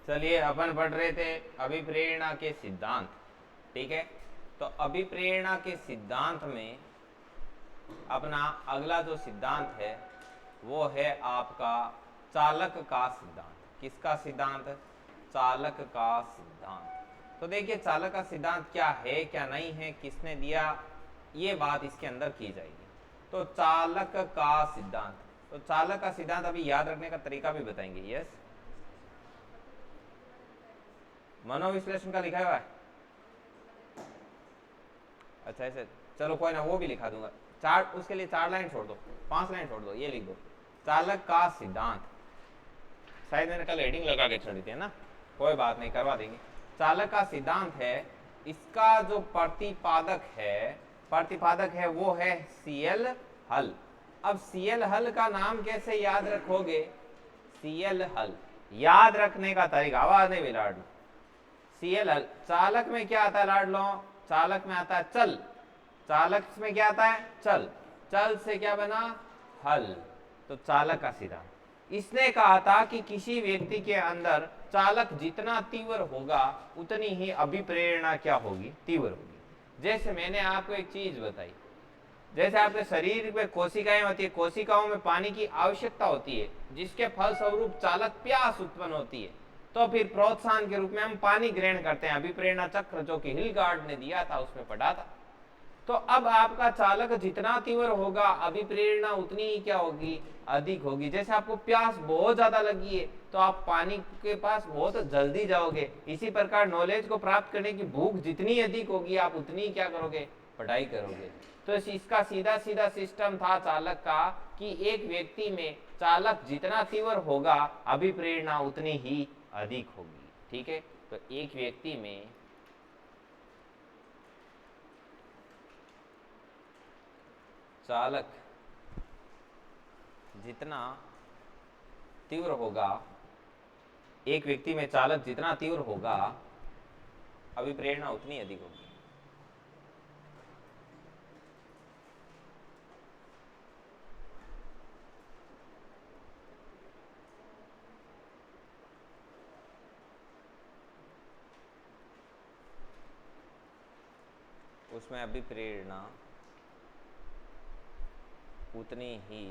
चलिए अपन पढ़ रहे थे अभिप्रेरणा के सिद्धांत। ठीक है, तो अभिप्रेरणा के सिद्धांत में अपना अगला जो सिद्धांत है वो है आपका चालक का सिद्धांत। किसका सिद्धांत? चालक का सिद्धांत। तो देखिए चालक का सिद्धांत क्या है क्या नहीं है, किसने दिया, ये बात इसके अंदर की जाएगी। तो चालक का सिद्धांत, तो चालक का सिद्धांत अभी याद रखने का तरीका भी बताएंगे। यस, मनोविश्लेषण का लिखा हुआ है। अच्छा ऐसे, चलो कोई ना, वो भी लिखा दूंगा। चार, उसके लिए 4 लाइन छोड़ दो, 5 लाइन छोड़ दो, ये लिख दो चालक का सिद्धांत। शायद मैंने कल हेडिंग लगा के छोड़ी थी ना, कोई बात नहीं, करवा देंगे। चालक का सिद्धांत है, इसका जो प्रतिपादक है वो है Cl हल। अब Cl हल का नाम कैसे याद रखोगे? Cl हल याद रखने का तरीका, आवाज नहीं भी लाड लो। Cl हल, चालक में क्या आता है लाड लो? चालक में आता है चल। चालक में क्या आता है? चल। चल से क्या बना? हल। तो चालक का सिद्धांत, इसने कहा था कि किसी व्यक्ति के अंदर चालक जितना तीव्र होगा उतनी ही अभिप्रेरणा क्या होगी? तीव्र होगी। जैसे मैंने आपको एक चीज बताई, जैसे आपके शरीर में कोशिकाएं होती है, कोशिकाओं में पानी की आवश्यकता होती है, जिसके फलस्वरूप चालक प्यास उत्पन्न होती है, तो फिर प्रोत्साहन के रूप में हम पानी ग्रहण करते हैं। अभिप्रेरणा चक्र जो कि हिलगार्ड ने दिया था उसमें पढ़ा था। तो अब आपका चालक जितना तीव्र होगा अभिप्रेरणा उतनी ही क्या होगी? अधिक होगी। जैसे आपको प्यास बहुत ज्यादा लगी है तो आप पानी के पास बहुत जल्दी जाओगे। इसी प्रकार नॉलेज को प्राप्त करने की भूख जितनी अधिक होगी आप उतनी क्या करोगे? पढ़ाई करोगे। तो इसका सीधा सीधा सिस्टम था चालक का कि एक व्यक्ति में चालक जितना तीव्र होगा अभिप्रेरणा उतनी ही अधिक होगी। ठीक है, तो एक व्यक्ति में चालक जितना तीव्र होगा, एक व्यक्ति में चालक जितना तीव्र होगा अभिप्रेरणा उतनी अधिक होगी। उसमें अभिप्रेरणा उतनी ही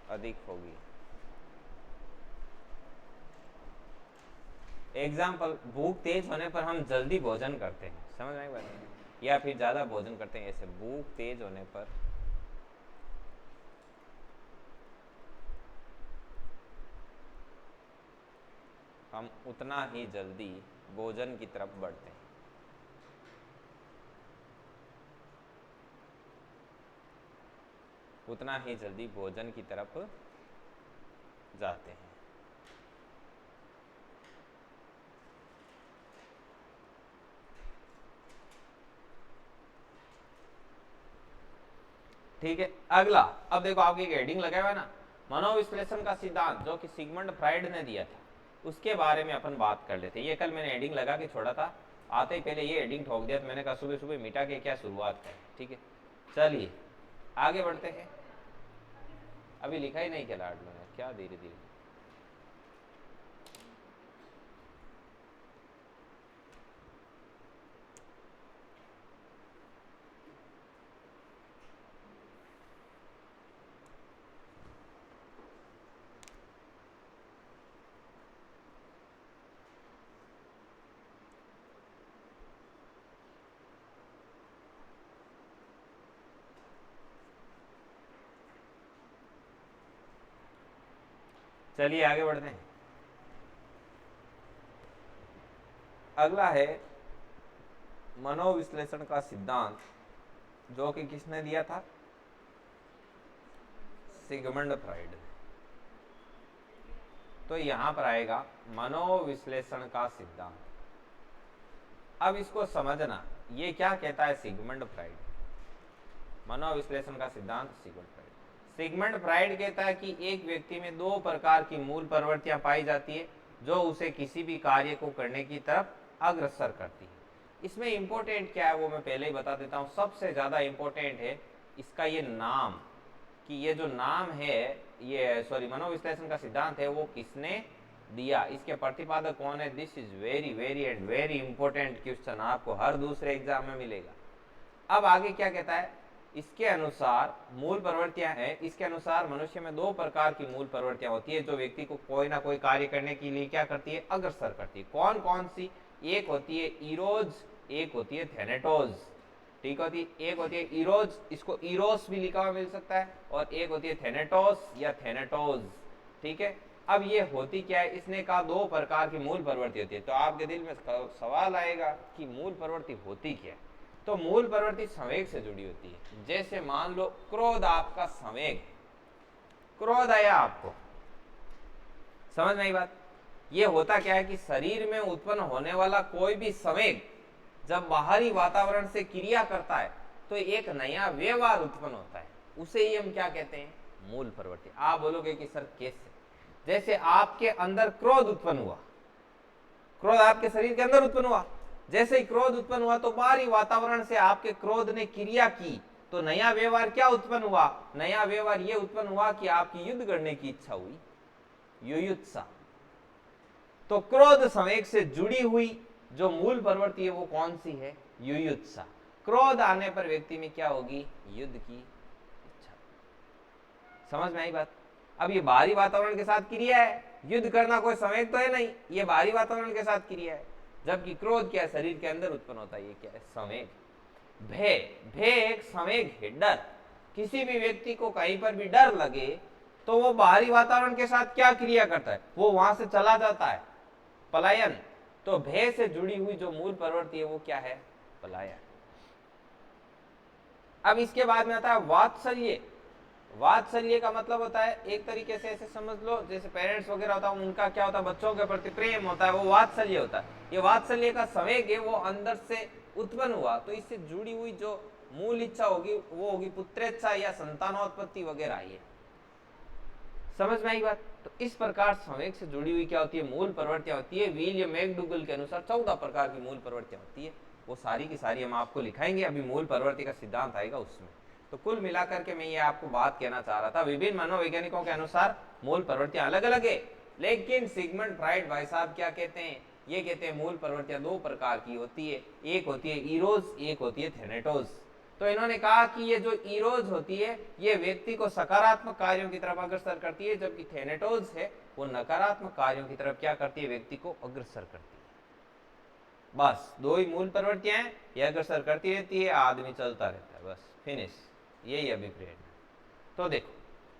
अधिक होगी। एग्जाम्पल, भूख तेज होने पर हम जल्दी भोजन करते हैं, समझ में आई बात? या फिर ज्यादा भोजन करते हैं। ऐसे भूख तेज होने पर हम उतना ही जल्दी भोजन की तरफ बढ़ते हैं। उतना ही जल्दी भोजन की तरफ जाते हैं। ठीक है, अगला, अब देखो आपकी एक हेडिंग लगा हुआ है ना, मनोविश्लेषण का सिद्धांत, जो कि सिगमंड फ्राइड ने दिया था, उसके बारे में अपन बात कर लेते हैं। ये कल मैंने हेडिंग लगा के छोड़ा था, आते ही पहले ये हेडिंग ठोक दिया, तो मैंने कहा सुबह सुबह मिटा के क्या शुरुआत करें। ठीक है, चलिए आगे बढ़ते हैं। अभी लिखा ही नहीं क्या लाडलो ने, क्या धीरे धीरे। चलिए आगे बढ़ते हैं। अगला है मनोविश्लेषण का सिद्धांत, जो कि किसने दिया था? Sigmund Freud. तो यहां पर आएगा मनोविश्लेषण का सिद्धांत। अब इसको समझना, ये क्या कहता है सिगमंड फ्राइड? मनोविश्लेषण का सिद्धांत सिगमंड फ्राइड। सिगमंड फ्राइड कहता है कि एक व्यक्ति में 2 प्रकार की मूल प्रवृत्तियां पाई जाती है जो उसे किसी भी कार्य को करने की तरफ अग्रसर करती है। इसमें इंपॉर्टेंट क्या है वो मैं पहले ही बता देता हूं। सबसे ज्यादा इंपॉर्टेंट है इसका ये नाम, कि ये जो नाम है, ये सॉरी मनोविश्लेषण का सिद्धांत है वो किसने दिया। इसके प्रतिपादक कौन है? This is very very and very important question, आपको हर दूसरे एग्जाम में मिलेगा। अब आगे क्या कहता है? इसके अनुसार मूल प्रवृत्तियां हैं, इसके अनुसार मनुष्य में दो प्रकार की मूल प्रवृत्तियां होती है जो व्यक्ति को कोई ना कोई कार्य करने के लिए क्या करती है? अग्रसर करती है। कौन कौन सी? एक होती है इरोज, एक होती है थेनेटोज। ठीक होती, एक होती है इरोज, इसको इरोस भी लिखा हुआ मिल सकता है, और एक होती है थेनेटोस या थेनेटोज। ठीक है, अब ये होती क्या है? इसने कहा दो प्रकार की मूल प्रवृत्ति होती है। तो आपके दिल में सवाल आएगा कि मूल प्रवृत्ति होती क्या है? तो मूल प्रवृत्ति संवेग से जुड़ी होती है। जैसे मान लो क्रोध, आपका संवेग, क्रोध आया आपको, समझ में आई बात? ये होता क्या है कि शरीर में उत्पन्न होने वाला कोई भी संवेग जब बाहरी वातावरण से क्रिया करता है तो एक नया व्यवहार उत्पन्न होता है, उसे ही हम क्या कहते हैं? मूल प्रवृत्ति। आप बोलोगे कि सर कैसे? जैसे आपके अंदर क्रोध उत्पन्न हुआ, क्रोध आपके शरीर के अंदर उत्पन्न हुआ, जैसे ही क्रोध उत्पन्न हुआ तो बाहरी वातावरण से आपके क्रोध ने क्रिया की, तो नया व्यवहार क्या उत्पन्न हुआ? नया व्यवहार यह उत्पन्न हुआ कि आपकी युद्ध करने की इच्छा हुई, युयुत्सा। तो क्रोध संवेग से जुड़ी हुई जो मूल प्रवृत्ति है वो कौन सी है? युयुत्सा। क्रोध आने पर व्यक्ति में क्या होगी? युद्ध की इच्छा। समझ में आई बात? अब ये बाहरी वातावरण के साथ क्रिया है, युद्ध करना कोई संवेग तो है नहीं, ये बाहरी वातावरण के साथ क्रिया है। जबकि क्रोध क्या है? शरीर के अंदर उत्पन्न होता है, ये क्या है? संवेग। भय, भय एक संवेग है, डर। किसी भी व्यक्ति को कहीं पर भी डर लगे तो वो बाहरी वातावरण के साथ क्या क्रिया करता है? वो वहां से चला जाता है, पलायन। तो भय से जुड़ी हुई जो मूल प्रवृत्ति है वो क्या है? पलायन। अब इसके बाद में आता है वात्सल्य। वात्सल्य का मतलब होता है, एक तरीके से ऐसे समझ लो जैसे पेरेंट्स वगैरह होता है, उनका क्या होता है? बच्चों के प्रति प्रेम होता है, वो वात्सल्य होता है। ये वात्सल्य का संवेग है, वो अंदर से उत्पन्न हुआ, तो इससे जुड़ी हुई जो मूल इच्छा होगी वो होगी पुत्रेच्छा या संतानोत्पत्ति वगैरह। ये समझ में आई बात? तो इस प्रकार संवेग से जुड़ी हुई क्या होती है? मूल प्रवृत्तियां होती है। विलियम मैकडूगल के अनुसार 14 प्रकार की मूल प्रवृत्तियां होती है, वो सारी की सारी हम आपको लिखाएंगे, अभी मूल प्रवृत्ति का सिद्धांत आएगा उसमें। तो कुल मिलाकर के मैं ये आपको बात कहना चाह रहा था, विभिन्न मनोवैज्ञानिकों के अनुसार मूल प्रवृत्तियां अलग अलग है, लेकिन सिगमंड फ्राइड भाई साहब क्या कहते हैं? ये कहते हैं मूल प्रवृत्तियां दो प्रकार की होती है, एक होती है इरोज, एक होती है थेनेटोज। तो इन्होंने कहा कि ये जो इरोज होती है ये व्यक्ति को सकारात्मक कार्यों की तरफ अग्रसर करती है, जबकि थेनेटोज है वो नकारात्मक कार्यों की तरफ क्या करती है? व्यक्ति को अग्रसर करती है। बस दो ही मूल प्रवृत्तियां हैं, ये अग्रसर करती रहती है, आदमी चलता रहता है, बस फिनिश, यही अभिप्रेरण। तो देखो,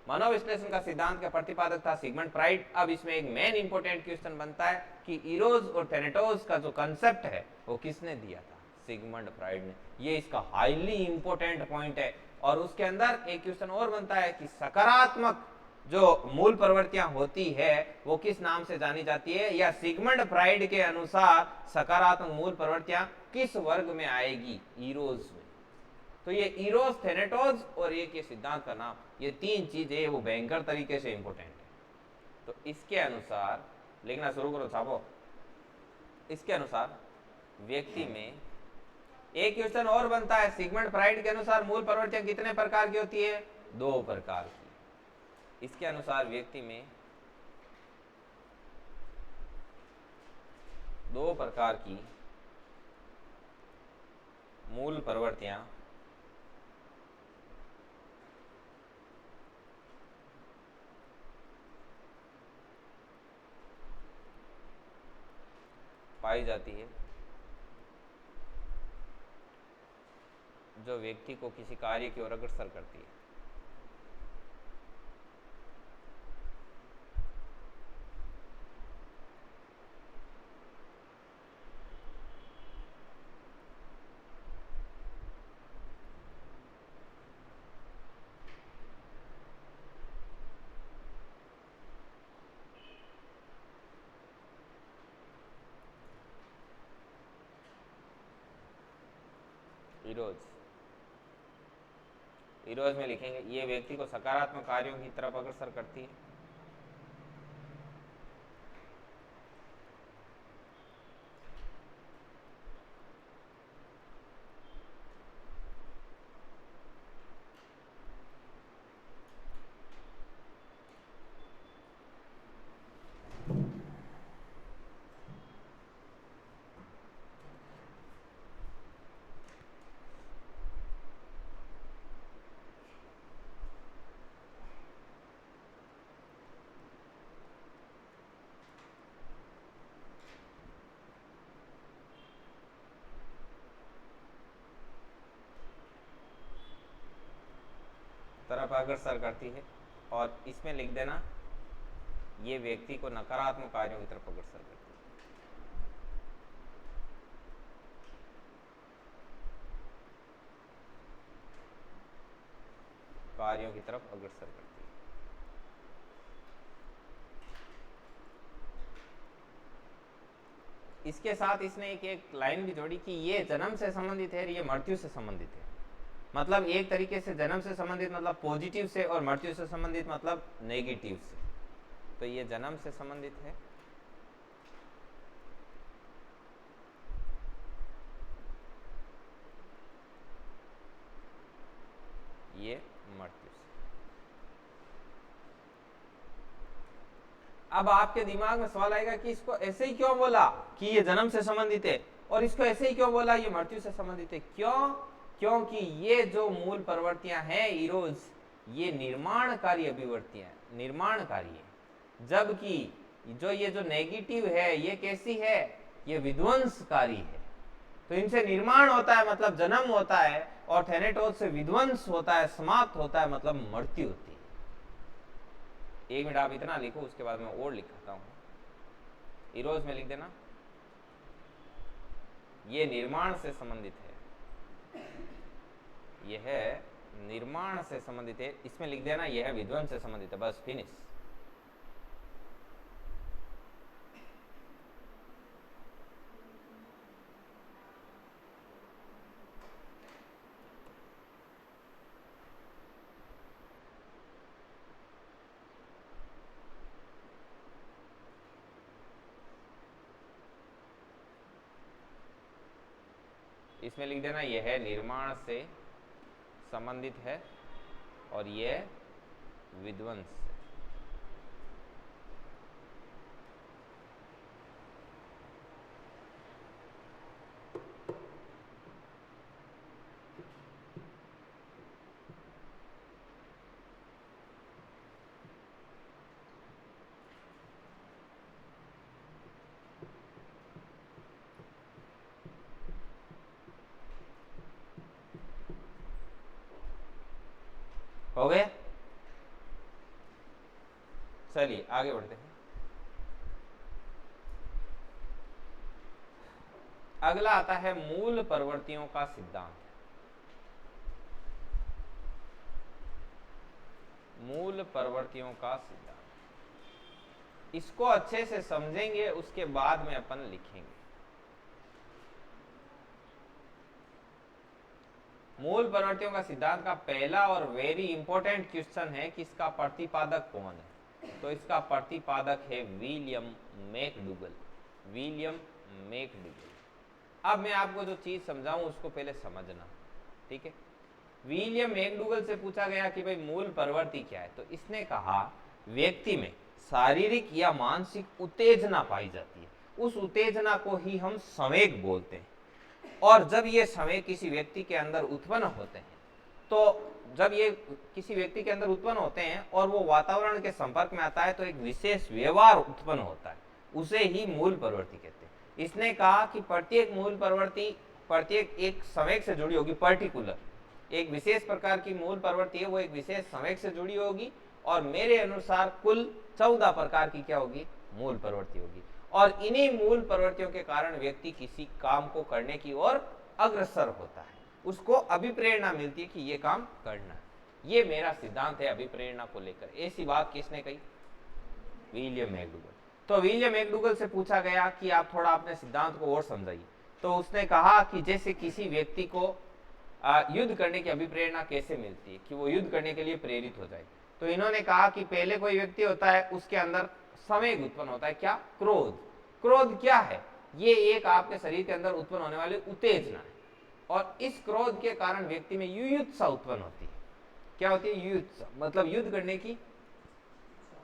मनोविश्लेषण का सिद्धांत का प्रतिपादक था सिगमंड फ्राइड। अब इसमें एक मेन इंपॉर्टेंट क्वेश्चन बनता है कि इरोज और थेनेटोज का जो कंसेप्ट है वो किसने दिया था? सिगमंड फ्राइड ने। ये इसका हाईली इंपॉर्टेंट पॉइंट है। और उसके अंदर एक क्वेश्चन और बनता है कि सकारात्मक जो मूल प्रवृत्तियां होती है वो किस नाम से जानी जाती है, या सिगमंड फ्राइड के अनुसार सकारात्मक मूल प्रवृत्तियां किस वर्ग में आएगी? इरोज में। तो ये इरोस, थेनेटोज और एक ये सिद्धांत का नाम, ये तीन चीजें वो भयंकर तरीके से इंपॉर्टेंट है। तो इसके अनुसार लिखना शुरू करो, छापो। इसके अनुसार व्यक्ति में एक क्वेश्चन और बनता है, सिगमंड फ्राइड के अनुसार मूल प्रवृत्तियां कितने प्रकार की होती है? दो प्रकार की। इसके अनुसार व्यक्ति में दो प्रकार की मूल प्रवृत्तियां पाई जाती है जो व्यक्ति को किसी कार्य की ओर अग्रसर करती है। इरोज, इरोज में लिखेंगे ये व्यक्ति को सकारात्मक कार्यों की तरफ अग्रसर करती है। अग्रसर करती है, और इसमें लिख देना ये व्यक्ति को नकारात्मक कार्यों की तरफ अग्रसर करती है। कार्यों की तरफ अग्रसर करती है। इसके साथ इसने एक लाइन भी जोड़ी कि ये जन्म से संबंधित है, ये मृत्यु से संबंधित है। मतलब एक तरीके से जन्म से संबंधित मतलब पॉजिटिव से, और मृत्यु से संबंधित मतलब नेगेटिव से। तो ये जन्म से संबंधित है, ये मृत्यु से। अब आपके दिमाग में सवाल आएगा कि इसको ऐसे ही क्यों बोला कि ये जन्म से संबंधित है, और इसको ऐसे ही क्यों बोला ये मृत्यु से संबंधित है? क्यों? क्योंकि ये जो मूल प्रवृत्तियां हैं इरोज, ये निर्माणकारी अभिवृत्तियां, निर्माणकारी है। जबकि ये जो नेगेटिव है ये कैसी है? ये विध्वंसकारी है। तो इनसे निर्माण होता है मतलब जन्म होता है, और थैनेटोस से विध्वंस होता है, समाप्त होता है मतलब मृत्यु होती है। एक मिनट आप इतना लिखो, उसके बाद मैं और लिखाता हूं। इरोज में लिख देना ये निर्माण से संबंधित है, यह निर्माण से संबंधित है। इसमें लिख देना यह विध्वंस से संबंधित है। बस फिनिश। इसमें लिख देना यह निर्माण से संबंधित है और यह विध्वंस से। हो गए? चलिए आगे बढ़ते हैं। अगला आता है मूल प्रवृत्तियों का सिद्धांत। मूल प्रवृत्तियों का सिद्धांत, इसको अच्छे से समझेंगे, उसके बाद में अपन लिखेंगे। मूल प्रवृत्तियों का सिद्धांत का पहला और वेरी इंपॉर्टेंट क्वेश्चन है कि इसका प्रतिपादक कौन है। तो इसका प्रतिपादक है विलियम मैकडूगल। William McDougall. अब मैं आपको जो चीज समझाऊं उसको पहले समझना, ठीक है। विलियम मैकडूगल से पूछा गया कि भाई मूल प्रवृत्ति क्या है, तो इसने कहा व्यक्ति में शारीरिक या मानसिक उत्तेजना पाई जाती है, उस उत्तेजना को ही हम संवेग बोलते हैं। और जब ये संवेग किसी व्यक्ति के अंदर उत्पन्न होते हैं, तो जब ये किसी व्यक्ति के अंदर उत्पन्न होते हैं और वो वातावरण के संपर्क में आता है, तो एक विशेष व्यवहार उत्पन्न होता है, उसे ही मूल प्रवृत्ति कहते हैं। इसने कहा कि प्रत्येक मूल प्रवृत्ति प्रत्येक एक संवेग से जुड़ी होगी, पर्टिकुलर एक विशेष प्रकार की मूल प्रवृत्ति है, वो एक विशेष संवेग से जुड़ी होगी। और मेरे अनुसार कुल 14 प्रकार की क्या होगी? मूल प्रवृत्ति होगी। और इन्हीं मूल प्रवृत्तियों के कारण व्यक्ति किसी काम को करने की ओर अग्रसर होता है, उसको अभिप्रेरणा मिलती है कि ये काम करना है। ये मेरा सिद्धांत है अभिप्रेरणा को लेकर। ऐसी बात किसने कही? William McDougall. तो विलियम मैकडूगल से पूछा गया कि आप थोड़ा अपने सिद्धांत को और समझाइए। तो उसने कहा कि जैसे किसी व्यक्ति को युद्ध करने की अभिप्रेरणा कैसे मिलती है कि वो युद्ध करने के लिए प्रेरित हो जाए। तो इन्होंने कहा कि पहले कोई व्यक्ति होता है, उसके अंदर संवेग उत्पन्न होता है। क्या? क्रोध। क्रोध क्या है? ये एक आपके शरीर के अंदर उत्पन्न होने वाली उत्तेजना है, और इस क्रोध के कारण व्यक्ति में युयुत्सा उत्पन्न होती है। क्या होती है? युयुत्सा मतलब युद्ध करने की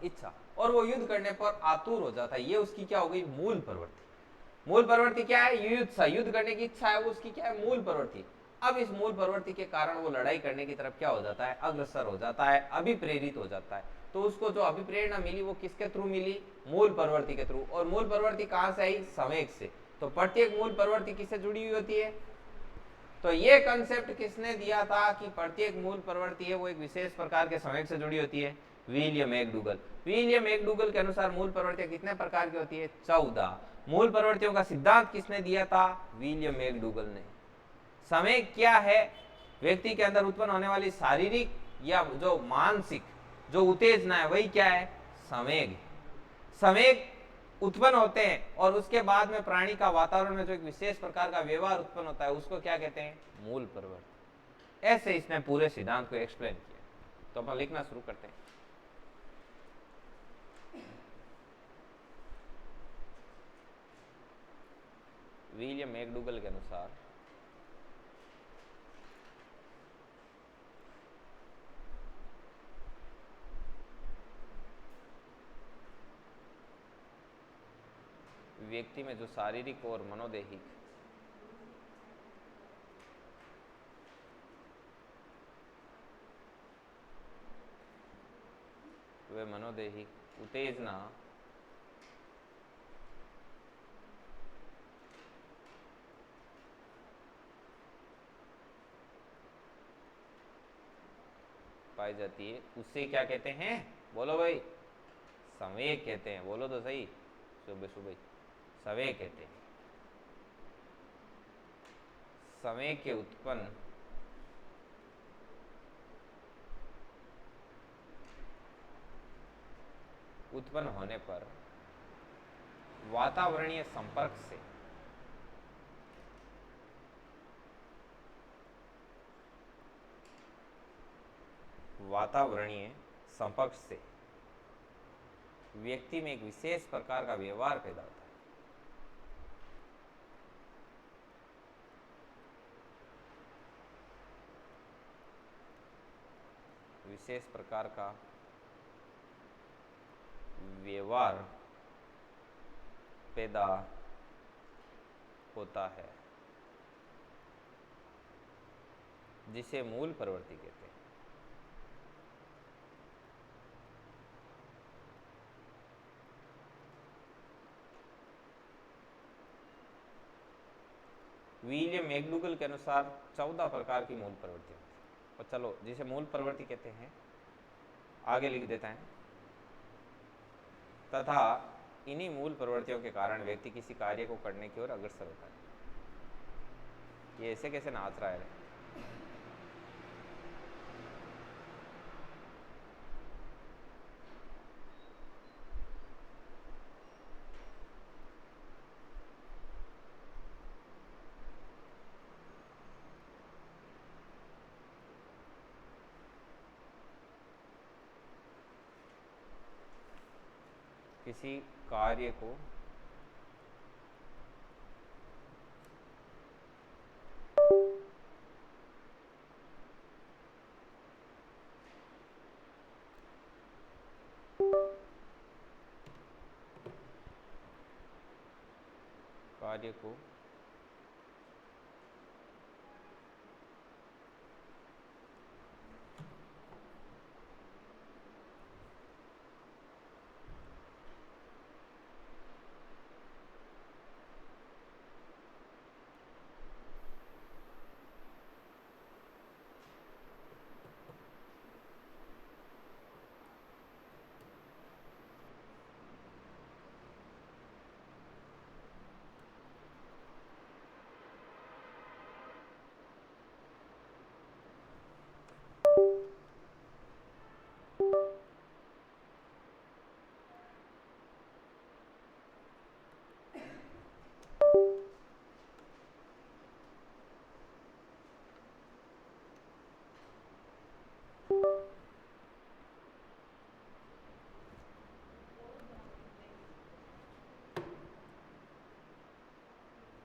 इच्छा, और वो युद्ध करने पर आतुर हो जाता है। ये उसकी क्या हो गई? मूल प्रवृत्ति। मूल प्रवृत्ति क्या है? युयुत्सा, युद्ध करने की इच्छा है, वो उसकी क्या है? मूल प्रवृत्ति। अब इस मूल प्रवृत्ति के कारण वो लड़ाई करने की तरफ क्या हो जाता है? अग्रसर हो जाता है, अभिप्रेरित हो जाता है। तो उसको जो अभिप्रेरणा मिली वो किसके थ्रू मिली? मूल प्रवृत्ति के थ्रू। और मूल प्रवृत्ति कहां से आई? संवेग से। तो प्रत्येक मूल प्रवृत्ति किससे जुड़ी हुई होती है? तो ये कंसेप्ट किसने दिया था कि प्रत्येक मूल प्रवृत्ति है वो एक विशेष प्रकार के संवेग से जुड़ी होती है? William McDougall. विलियम मैकडूगल के अनुसार मूल प्रवृत्तियां कितने प्रकार की होती है? 14। मूल प्रवृत्तियों का सिद्धांत किसने दिया था? विलियम मैकडूगल ने। संवेग क्या है? व्यक्ति के अंदर उत्पन्न होने वाली शारीरिक या जो मानसिक जो उत्तेजना है वही क्या है? संवेग। संवेग उत्पन्न होते हैं और उसके बाद में प्राणी का वातावरण में जो एक विशेष प्रकार का व्यवहार उत्पन्न होता है उसको क्या कहते हैं? मूल प्रवृत्ति। ऐसे इसने पूरे सिद्धांत को एक्सप्लेन किया। तो अपन लिखना शुरू करते हैं। विलियम मैकडूगल के अनुसार व्यक्ति में जो शारीरिक और मनोदैहिक वे मनोदैहिक उत्तेजना पाई जाती है उसे क्या कहते हैं? बोलो भाई। संवेग कहते हैं। बोलो तो सही। सुबह सुबह संवेग कहते हैं। संवेग के उत्पन्न होने पर वातावरणीय संपर्क से व्यक्ति में एक विशेष प्रकार का व्यवहार पैदा होता है। विशेष प्रकार का व्यवहार पैदा होता है जिसे मूल प्रवृत्ति कहते हैं। विलियम मैकडूगल के अनुसार 14 प्रकार की मूल प्रवृत्ति होती है। और चलो जिसे मूल प्रवृत्ति कहते हैं आगे लिख देता है। तथा इन्हीं मूल प्रवृत्तियों के कारण व्यक्ति किसी कार्य को करने की ओर अग्रसर होता है। ये ऐसे कैसे नाच रहा है? किसी कार्य को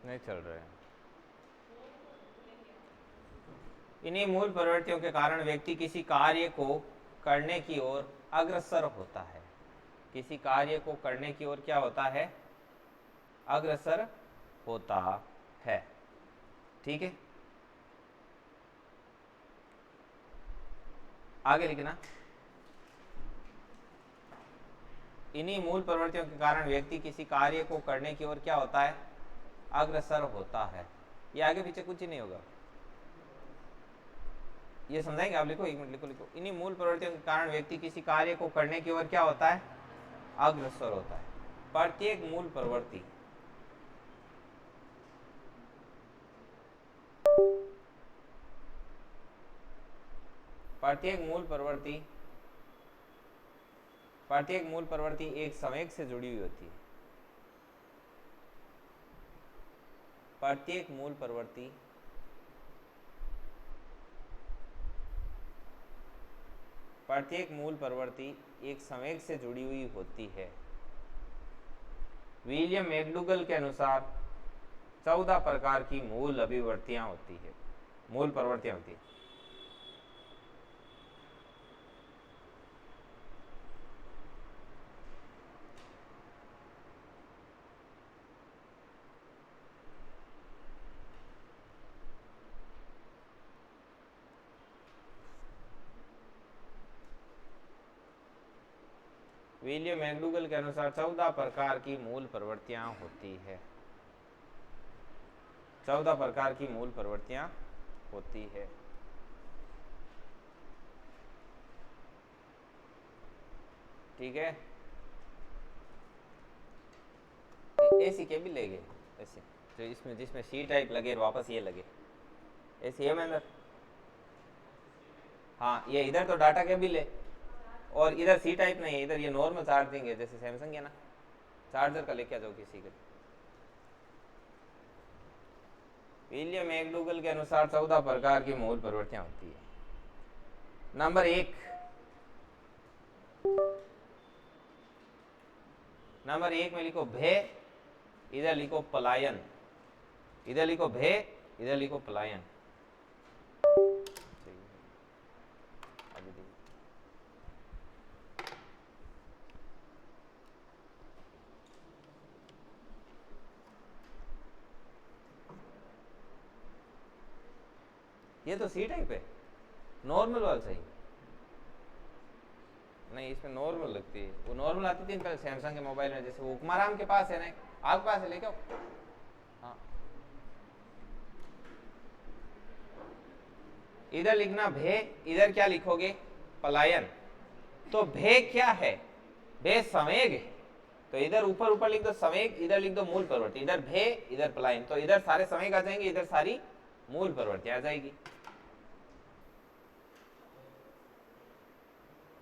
नहीं चल रहे हैं। इन्हीं मूल प्रवृत्तियों के कारण व्यक्ति किसी कार्य को करने की ओर अग्रसर होता है। किसी कार्य को करने की ओर क्या होता है? अग्रसर होता है। ठीक है, आगे लिखना। इन्हीं मूल प्रवृत्तियों के कारण व्यक्ति किसी कार्य को करने की ओर क्या होता है? अग्रसर होता है। ये आगे पीछे कुछ ही नहीं होगा। ये समझाएंगे आप, लिखो 1 मिनट, लिखो लिखो। इन्हीं मूल प्रवृत्तियों के कारण व्यक्ति किसी कार्य को करने की ओर क्या होता है, अग्रसर होता है। प्रत्येक मूल प्रवृत्ति प्रत्येक मूल प्रवृत्ति एक संवेग से जुड़ी हुई होती है। प्रत्येक मूल प्रवृत्ति एक संवेग से जुड़ी हुई होती है। विलियम मैकडूगल के अनुसार 14 प्रकार की मूल प्रवृत्तियां होती है। विलियम मैकडूगल के अनुसार 14 प्रकार की मूल प्रवृत्तियां होती है। 14 प्रकार की मूल प्रवृत्तियां होती है। ठीक है, ऐसी के भी लेंगे, ऐसे जो इसमें जिसमें सी टाइप लगे वापस ये लगे, ऐसे है अंदर। हाँ, ये इधर तो डाटा के भी ले, और इधर सी टाइप नहीं है, इधर ये नॉर्मल चार्जिंग है, जैसे सैमसंग है ना, चार्जर का लेके आ जाओ किसी के। विलियम मैकडूगल के अनुसार 14 प्रकार की मूल प्रवृत्तियां होती है। नंबर 1 में लिखो भय, इधर लिखो पलायन, इधर लिखो भय, इधर लिखो पलायन। ये तो सी टाइप है, नॉर्मल वाला सही नहीं, इसमें नॉर्मल लगती है। वो नॉर्मल आती थी पहले सैमसंग के मोबाइल में, जैसे वो कुमाराम के पास है ना, आपके पास है, लेके आओ। हाँ, इधर लिखना भय, इधर क्या लिखोगे, पलायन। तो भय क्या है, भय संवेग है, तो इधर ऊपर लिख दो संवेग, इधर लिख दो मूल प्रवृत्ति, इधर भय इधर पलायन, तो इधर सारे संवेग आ जाएंगे, इधर सारी मूल प्रवृत्ति आ जाएगी।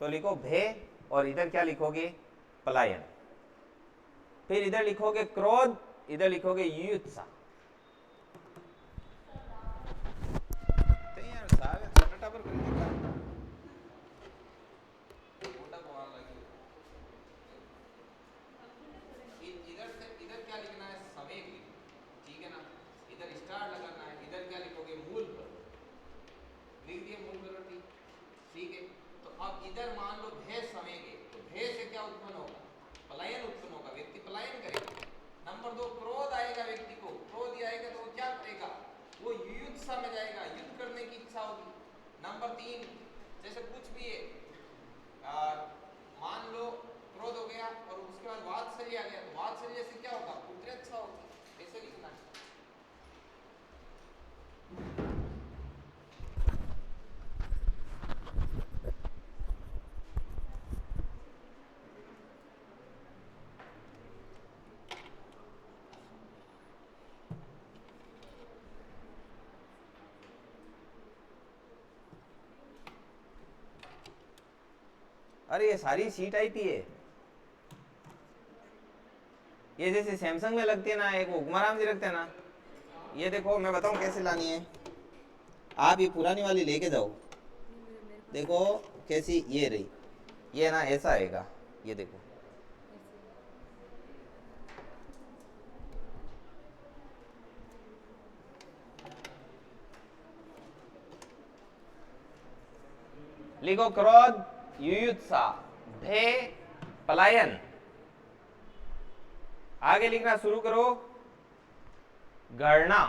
तो लिखो भय, और इधर क्या लिखोगे, पलायन। फिर इधर लिखोगे क्रोध, इधर लिखोगे युयुत्सा। इधर क्या लिखना है, संवेग लिखना, ठीक है ना, इधर स्टार लगाना है, इधर क्या लिखोगे, मूल प्रवृत्ति, लिख दिए मूल प्रवृत्ति, ठीक है। तो अब इधर मान लो भय संवेग है, तो भय से क्या उत्पन्न होगा, पलायन उत्पन्न होगा, व्यक्ति पलायन करेगा। नंबर 2, क्रोध आएगा व्यक्ति को, क्रोध आएगा तो वो क्या करेगा, वो युयुत्सा में जाएगा, युद्ध करने की इच्छा होगी। नंबर 3, जैसे कुछ भी है, मान लो क्रोध हो गया और उसके बाद वात्सल्य आ गया, तो वात्सल्य से क्या होगा, पुत्रेच्छा होगी, ऐसे लिखना है। अरे ये सारी सी टाइप ही है, ये जैसे सैमसंग में लगती है ना, एक उगमाराम जी रखते हैं ना, ये देखो मैं बताऊं कैसे लानी है। आप ये पुरानी वाली लेके जाओ, देखो कैसी ये रही, ये ना ऐसा आएगा, ये देखो, लिखो क्रोध, युयुत्सा, भय, पलायन। आगे लिखना शुरू करो, गणना,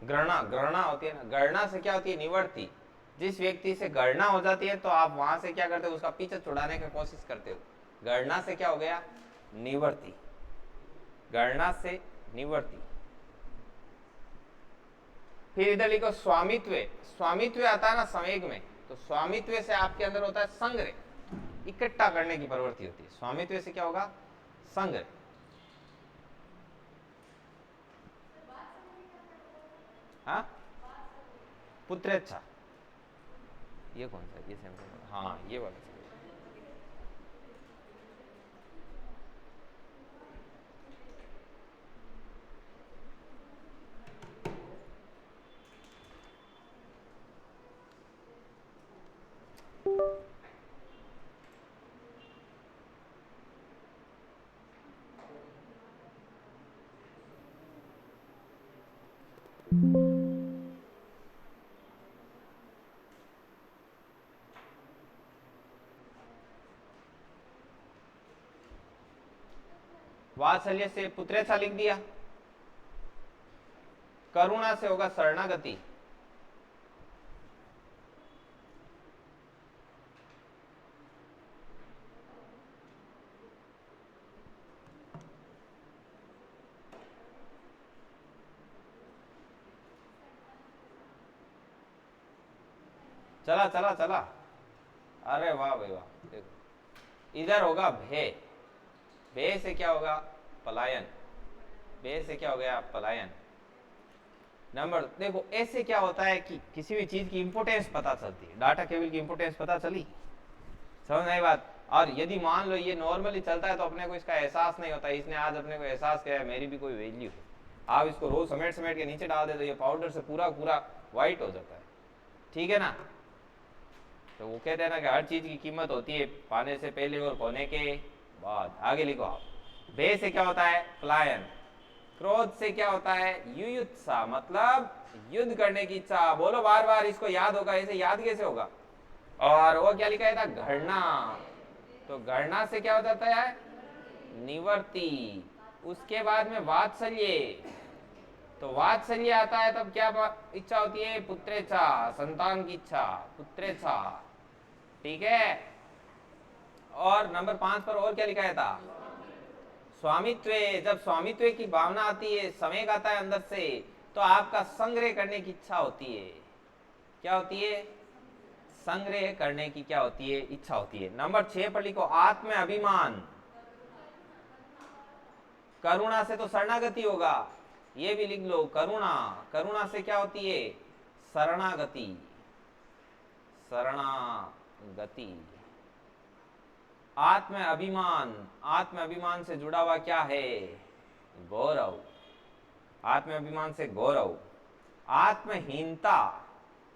गणना होती है ना, गणना से क्या होती है, निवृत्ति। जिस व्यक्ति से गणना हो जाती है तो आप वहां से क्या करते हो, उसका पीछे छुड़ाने की कोशिश करते हो। गणना से क्या हो गया, निवृत्ति, गणना से निवृत्ति। फिर इधर लिखो स्वामित्व। स्वामित्व आता है ना संवेग में, तो स्वामित्व से आपके अंदर होता है संग्रह, इकट्ठा करने की प्रवृत्ति होती है। स्वामित्व से क्या होगा? संग्रह। हाँ, पुत्रेच्छा, ये कौन सा? ये सेंटेंस, हाँ ये वाला। वात्सल्य से पुत्रेच्छा लिख दिया। करुणा से होगा शरणागति। चला चला चला, अरे वाह भाई वाह। देखो इधर होगा भय। भय से क्या होगा? पलायन। भय से क्या हो गया? पलायन। नंबर देखो, ऐसे क्या होता है कि किसी भी चीज की इंपोर्टेंस पता चलती है। डाटा केबल की इंपोर्टेंस पता चली, समझ आई बात? और यदि मान लो ये नॉर्मली चलता है तो अपने को इसका एहसास नहीं होता। इसने आज अपने को एहसास किया है मेरी भी कोई वैल्यू है। आप इसको रोज समेट समेट के नीचे डाल दे तो ये पाउडर से पूरा पूरा व्हाइट हो जाता है, ठीक है ना? तो वो कहते हैं ना कि हर चीज की कीमत होती है पाने से पहले और खोने के बाद। आगे लिखो आप। भय से क्या होता है? पलायन। क्रोध से क्या होता है? युयुत्सा, मतलब युद्ध करने की इच्छा। बोलो बार बार, इसको याद होगा। ऐसे याद कैसे होगा? और वो क्या लिखा था? घृणा। तो घृणा से क्या हो जाता है? निवर्ति। उसके बाद में वात्सल्य। तो वात्सल्य आता है तब क्या इच्छा होती है? पुत्रेच्छा, संतान की इच्छा, पुत्रेच्छा, ठीक है। और नंबर 5 पर और क्या लिखा था? स्वामित्व। जब स्वामित्व की भावना आती है, संवेग आता है अंदर से, तो आपका संग्रह करने की इच्छा होती है। क्या होती है? संग्रह करने की क्या होती है? इच्छा होती है। नंबर 6 पर लिखो आत्म अभिमान। करुणा से तो शरणागति होगा, ये भी लिख लो। करुणा, करुणा से क्या होती है? शरणागति। शरणागति। आत्म अभिमान, आत्म अभिमान से जुड़ा हुआ क्या है? गौरव। आत्म अभिमान से गौरव। आत्महीनता,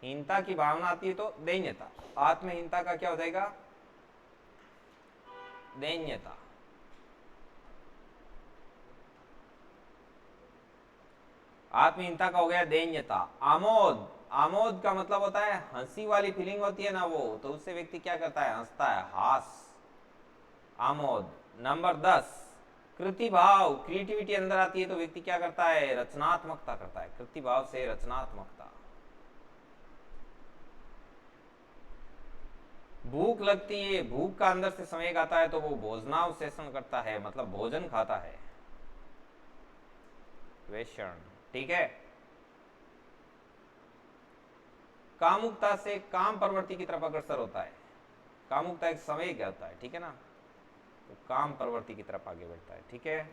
हीनता की भावना आती है तो दैन्यता। आत्महीनता का क्या हो जाएगा? दैन्यता। आत्महीनता का हो गया दैन्यता। आमोद, आमोद का मतलब होता है हंसी वाली फीलिंग होती है ना वो, तो उससे व्यक्ति क्या करता है? हंसता है, हास, आमोद। नंबर 10 कृति भाव। क्रिएटिविटी अंदर आती है तो व्यक्ति क्या करता है? रचनात्मकता करता है। कृति भाव से रचनात्मकता। भूख लगती है, भूख का अंदर से संवेग आता है तो वो भोजनावशेषण करता है, मतलब भोजन खाता है, वेषण, ठीक है। कामुकता से काम प्रवृत्ति की तरफ अग्रसर होता है। कामुकता एक संवेग होता है, ठीक है ना, तो काम प्रवृत्ति की तरफ आगे बढ़ता है, ठीक है।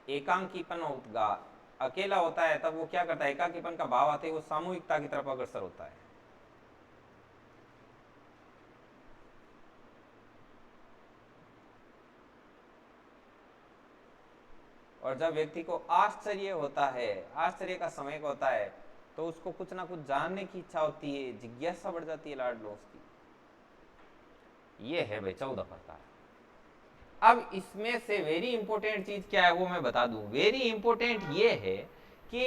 एकांकीपन होगा, अकेला होता है तब वो क्या करता है? एकाकीपन का भाव आते ही वो सामूहिकता की तरफ अग्रसर होता है। और जब व्यक्ति को आश्चर्य होता है, आश्चर्य का समय होता है, तो उसको कुछ ना कुछ जानने की इच्छा होती है, जिज्ञासा बढ़ जाती है लाडलों की। ये है भाई 14 प्रकार। अब इसमें से वेरी इंपॉर्टेंट चीज क्या है वो मैं बता दूं। वेरी इंपॉर्टेंट ये है कि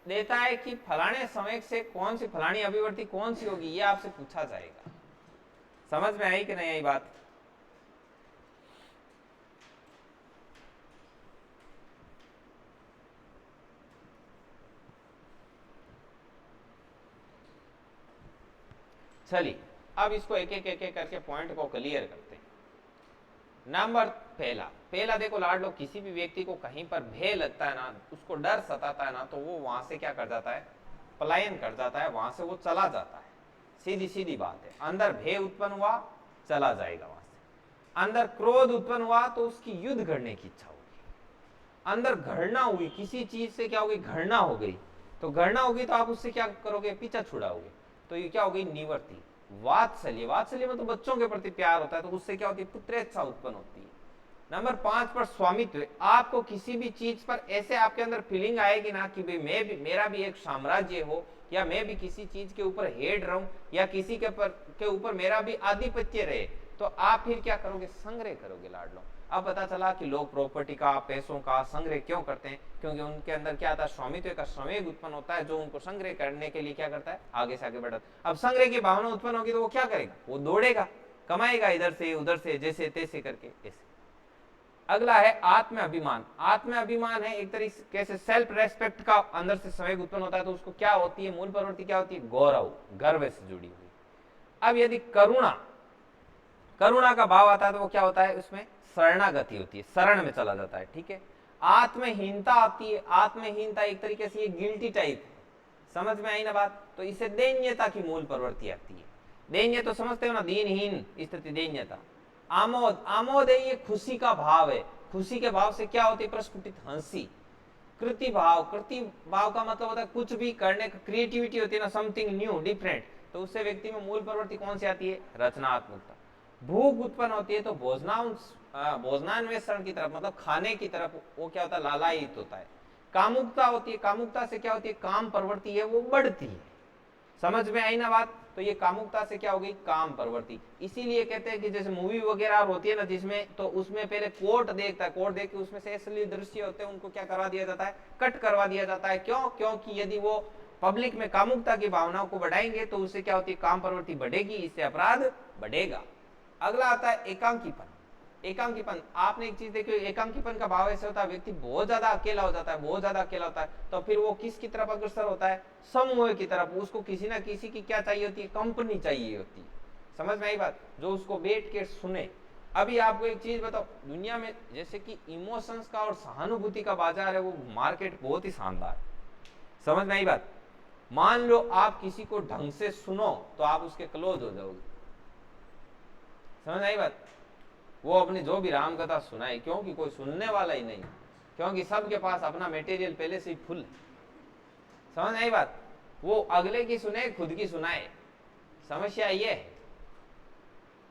देता है कि फलाने समय से कौन सी फलानी अभिवर्ती कौन सी होगी, ये आपसे पूछा जाएगा। समझ में आई कि नहीं आई बात? चलिए अब इसको एक एक करके पॉइंट को क्लियर करते हैं। नंबर पहला पहला देखो लाडलो, किसी भी व्यक्ति को कहीं पर भय लगता है ना, उसको डर सताता है ना, तो वो वहां से क्या कर जाता है, पलायन कर जाता है, वहां से वो चला जाता है। सीधी सीधी बात है, अंदर भय उत्पन्न हुआ चला जाएगा वहां से। अंदर क्रोध उत्पन्न हुआ तो उसकी युद्ध करने की इच्छा होगी। अंदर घृणा हुई, किसी चीज से क्या होगी, घृणा हो गई, तो घृणा होगी तो आप उससे क्या करोगे, पीछा छुड़ाओगे, तो ये क्या होगी, निवृत्ति। वात्सल्य, वात्सल्य में तो बच्चों के प्रति प्यार होता है, तो उससे क्या होती है, पुत्रेच्छा उत्पन्न होती है। नंबर 5 पर स्वामित्व, आपको किसी भी चीज पर ऐसे आपके अंदर फीलिंग आएगी ना कि भाई मैं भी, मेरा भी एक साम्राज्य हो, या मैं भी किसी चीज के ऊपर हेड रहूं, या किसी के ऊपर मेरा भी आधिपत्य रहे, तो आप फिर क्या करोगे, संग्रह करोगे लाडलो। अब पता चला कि लोग प्रॉपर्टी का, पैसों का संग्रह क्यों करते हैं, क्योंकि उनके अंदर क्या आता है, स्वामित्व का संवेग उत्पन्न होता है, जो उनको संग्रह करने के लिए क्या करता है, आगे से आगे बढ़ता। अब संग्रह की भावना उत्पन्न होगी तो वो क्या करेगा, वो दौड़ेगा, कमाएगा इधर से उधर से, जैसे तैसे करके ऐसे। अगला है आत्म अभिमान। आत्म अभिमान है एक तरीके से सेल्फ रेस्पेक्ट का अंदर से संवेग उत्पन्न होता है, तो उसको क्या होती है, मूल प्रवृत्ति क्या होती है, गौरव, गर्व से जुड़ी हुई। अब यदि करुणा, करुणा का भाव आता है तो वो क्या होता है, उसमें शरणागति होती है, शरण में चला जाता है, ठीक है। आत्महीनता आती है, आत्महीनता एक तरीके से ये गिल्टी टाइप, समझ में आई ना बात। तो इसे दैन्यता की मूल प्रवृत्ति आती है। दैन्य तो समझते हो ना, दीनहीन स्थिति, दैन्यता। आमोद, आमोद है ये खुशी का भाव है, खुशी के भाव से क्या होती है, प्रस्फुटित हंसी। कृति भाव, कृति भाव का मतलब होता है कुछ भी करने का, क्रिएटिविटी होती है ना, समथिंग न्यू डिफरेंट, तो उससे व्यक्ति में मूल प्रवृत्ति कौन सी आती है, रचनात्मकता। भूख उत्पन्न होती है तो भोजनान्वेषण की तरफ, मतलब खाने की तरफ वो क्या होता है, लालायित होता है। कामुकता होती है, कामुकता से क्या होती है, काम प्रवृत्ति है वो बढ़ती है। समझ में आई ना बात। तो ये कामुकता से क्या होगी, काम प्रवृत्ति। इसीलिए कहते हैं कि जैसे मूवी वगैरह होती है ना जिसमें, तो उसमें पहले कोर्ट देखता है, कोर्ट देख के उसमें से असली दृश्य होते हैं उनको क्या करवा दिया जाता है, कट करवा दिया जाता है। क्यों, क्योंकि यदि वो पब्लिक में कामुकता की भावनाओं को बढ़ाएंगे तो उससे क्या होती है, काम प्रवृत्ति बढ़ेगी, इससे अपराध बढ़ेगा। अगला आता है एकांकीपन। एकांकीपन, आपने एक चीज देखी, एकांकीपन का भाव ऐसे होता है, व्यक्ति बहुत ज्यादा अकेला हो जाता है, बहुत ज्यादा अकेला होता है, तो फिर वो किसकी तरफ अग्रसर होता है, समूह की तरफ। उसको किसी ना किसी की क्या चाहिए होती है, कंपनी चाहिए होती है। समझ में आई बात, जो उसको बैठ के सुने। अभी आपको एक चीज बताओ, दुनिया में जैसे कि इमोशंस का और सहानुभूति का बाजार है, वो मार्केट बहुत ही शानदार। समझ में आई बात। मान लो आप किसी को ढंग से सुनो तो आप उसके क्लोज हो जाओगे। समझ आई बात। वो अपनी जो भी राम कथा सुनाए, क्योंकि कोई सुनने वाला ही नहीं, क्योंकि सबके पास अपना मटेरियल पहले से ही फुल है। समझ आई बात। वो अगले की सुने, खुद की सुनाए, समस्या ये है।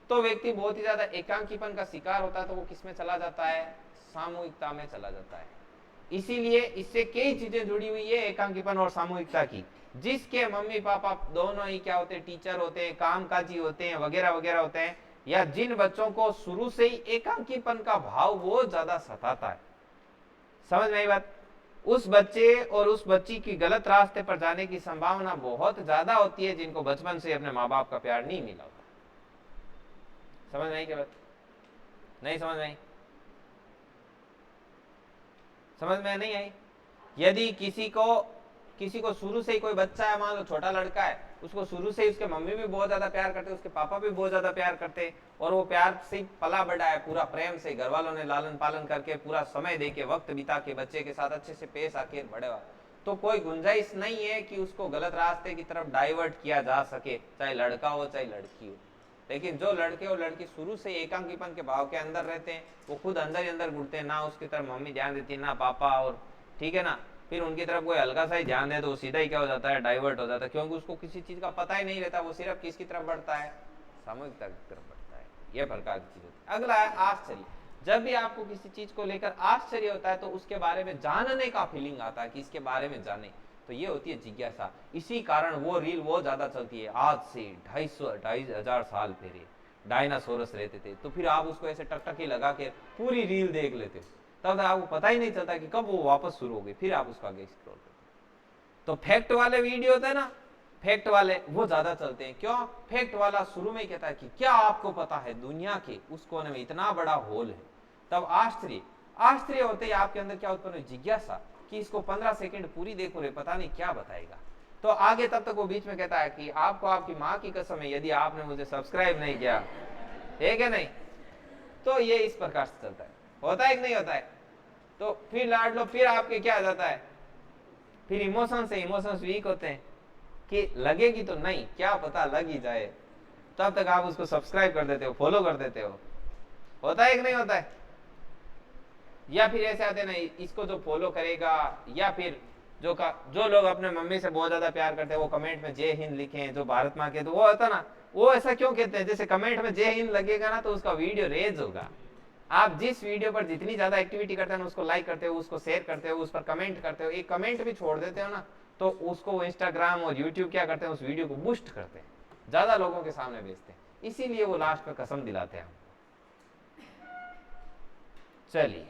तो व्यक्ति बहुत ही ज्यादा एकांकीपन का शिकार होता है, तो वो किस में चला जाता है, सामूहिकता में चला जाता है। इसीलिए इससे कई चीजें जुड़ी हुई है एकांकीपन और सामूहिकता की। जिसके मम्मी पापा दोनों ही क्या होते हैं, टीचर होते हैं, कामकाजी होते हैं, वगैरह वगैरह होते हैं, या जिन बच्चों को शुरू से ही एकांकीपन का भाव बहुत ज्यादा सताता है, समझ में आई बात, उस बच्चे और उस बच्ची की गलत रास्ते पर जाने की संभावना बहुत ज्यादा होती है, जिनको बचपन से अपने माँ बाप का प्यार नहीं मिला होता। समझ में आई क्या बात, नहीं समझ में आई, समझ में नहीं आई। यदि किसी को शुरू से ही कोई बच्चा है, मान लो छोटा लड़का है, उसको शुरू से ही उसके मम्मी भी बहुत ज्यादा प्यार करते, उसके पापा भी बहुत ज्यादा प्यार करते, और वो प्यार से पला बढ़ा है, पूरा प्रेम से घर वालों ने लालन पालन करके, पूरा समय देके, वक्त बिता के बच्चे के साथ अच्छे से पेश आके बढ़ेगा, तो कोई गुंजाइश नहीं है कि उसको गलत रास्ते की तरफ डाइवर्ट किया जा सके, चाहे लड़का हो चाहे लड़की हो। लेकिन जो लड़के और लड़की शुरू से एकांकीपन के भाव के अंदर रहते हैं, वो खुद अंदर ही अंदर घुटते हैं, ना उसकी तरफ मम्मी ध्यान देती है ना पापा, और ठीक है ना, फिर उनकी तरफ कोई हल्का सा ही ध्यान दे तो वो सीधा ही क्या हो जाता है, डाइवर्ट हो जाता है, क्योंकि उसको किसी चीज का पता ही नहीं रहता, वो सिर्फ किसकी तरफ बढ़ता है, सामूहिकता की तरफ बढ़ता है। यह प्रकार की चीज होती है। अगला है आश्चर्य। जब भी आपको किसी चीज को लेकर आश्चर्य होता है तो उसके बारे में जानने का फीलिंग आता है कि इसके बारे में जाने, तो ये होती है जिज्ञासा। इसी कारण वो रील वो ज्यादा चलती है। आज से 2,500 साल पहले डायनासोरस रहते थे, तो फिर आप उसको ऐसे टकटकी लगा के पूरी रील देख लेते हो, तब आपको पता ही नहीं चलता कि कब वो वापस शुरू हो गई, फिर आप उसको आगे एक्सप्लोर करते हो। तो फैक्ट वाले वीडियो होते हैं ना, फैक्ट वाले वो ज्यादा चलते हैं। क्यों? फैक्ट वाला शुरू में कहता है कि क्या आपको पता है दुनिया के उस कोने में इतना बड़ा होल है। तब आश्चर्य होते ही आपके अंदर क्या उत्पन्न हुई, जिज्ञासा, कि इसको 15 सेकंड पूरी देखो रे, पता नहीं क्या बताएगा। तो आगे तब तक वो बीच में कहता है कि आपको आपकी माँ की कसम है, यदि आपने मुझे सब्सक्राइब नहीं किया, है क्या नहीं। तो ये इस प्रकार से चलता है। होता है कि नहीं होता है? तो फिर लाड लो, फिर आपके क्या आ जाता है, फिर इमोशंस वीक होते हैं कि लगेगी तो नहीं, क्या पता लग ही जाए, तब तक आप उसको सब्सक्राइब कर देते हो, फॉलो कर देते हो। होता है कि नहीं होता है? या फिर ऐसे आते ना, इसको जो फॉलो करेगा, या फिर जो लोग अपने मम्मी से बहुत ज्यादा प्यार करते हैं वो कमेंट में जय हिंद लिखें, जो भारत माँ के, तो वो होता ना, वो ऐसा क्यों कहते हैं, जैसे कमेंट में जय हिंद लगेगा ना तो उसका वीडियो रेज होगा। आप जिस वीडियो पर जितनी ज्यादा एक्टिविटी करते हैं ना, उसको लाइक करते हो, उसको शेयर करते हो, उस पर कमेंट करते हो, एक कमेंट भी छोड़ देते हो ना, तो उसको इंस्टाग्राम और यूट्यूब क्या करते हैं, उस वीडियो को बूस्ट करते हैं, ज्यादा लोगों के सामने भेजते हैं, इसीलिए वो लास्ट में कसम दिलाते हैं। चलिए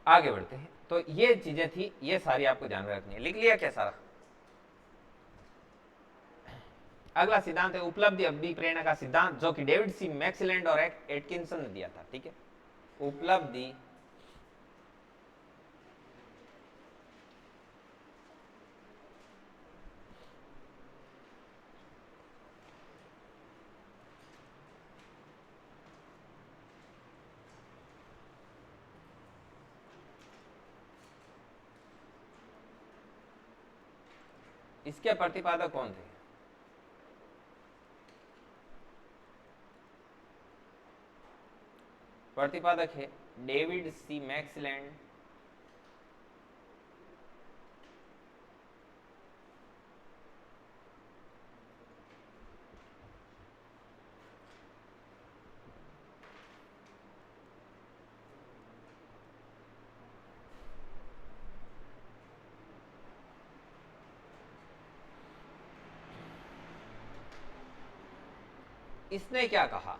आगे बढ़ते हैं। तो ये चीजें थी, ये सारी आपको ध्यान में रखनी है। लिख लिया क्या सारा? अगला सिद्धांत है उपलब्धि अभिप्रेरणा का सिद्धांत, जो कि डेविड सी मैक्सलैंड और एटकिंसन ने दिया था। ठीक है, उपलब्धि इसके प्रतिपादक कौन थे? प्रतिपादक है डेविड सी मैक्सलैंड इसने क्या कहा,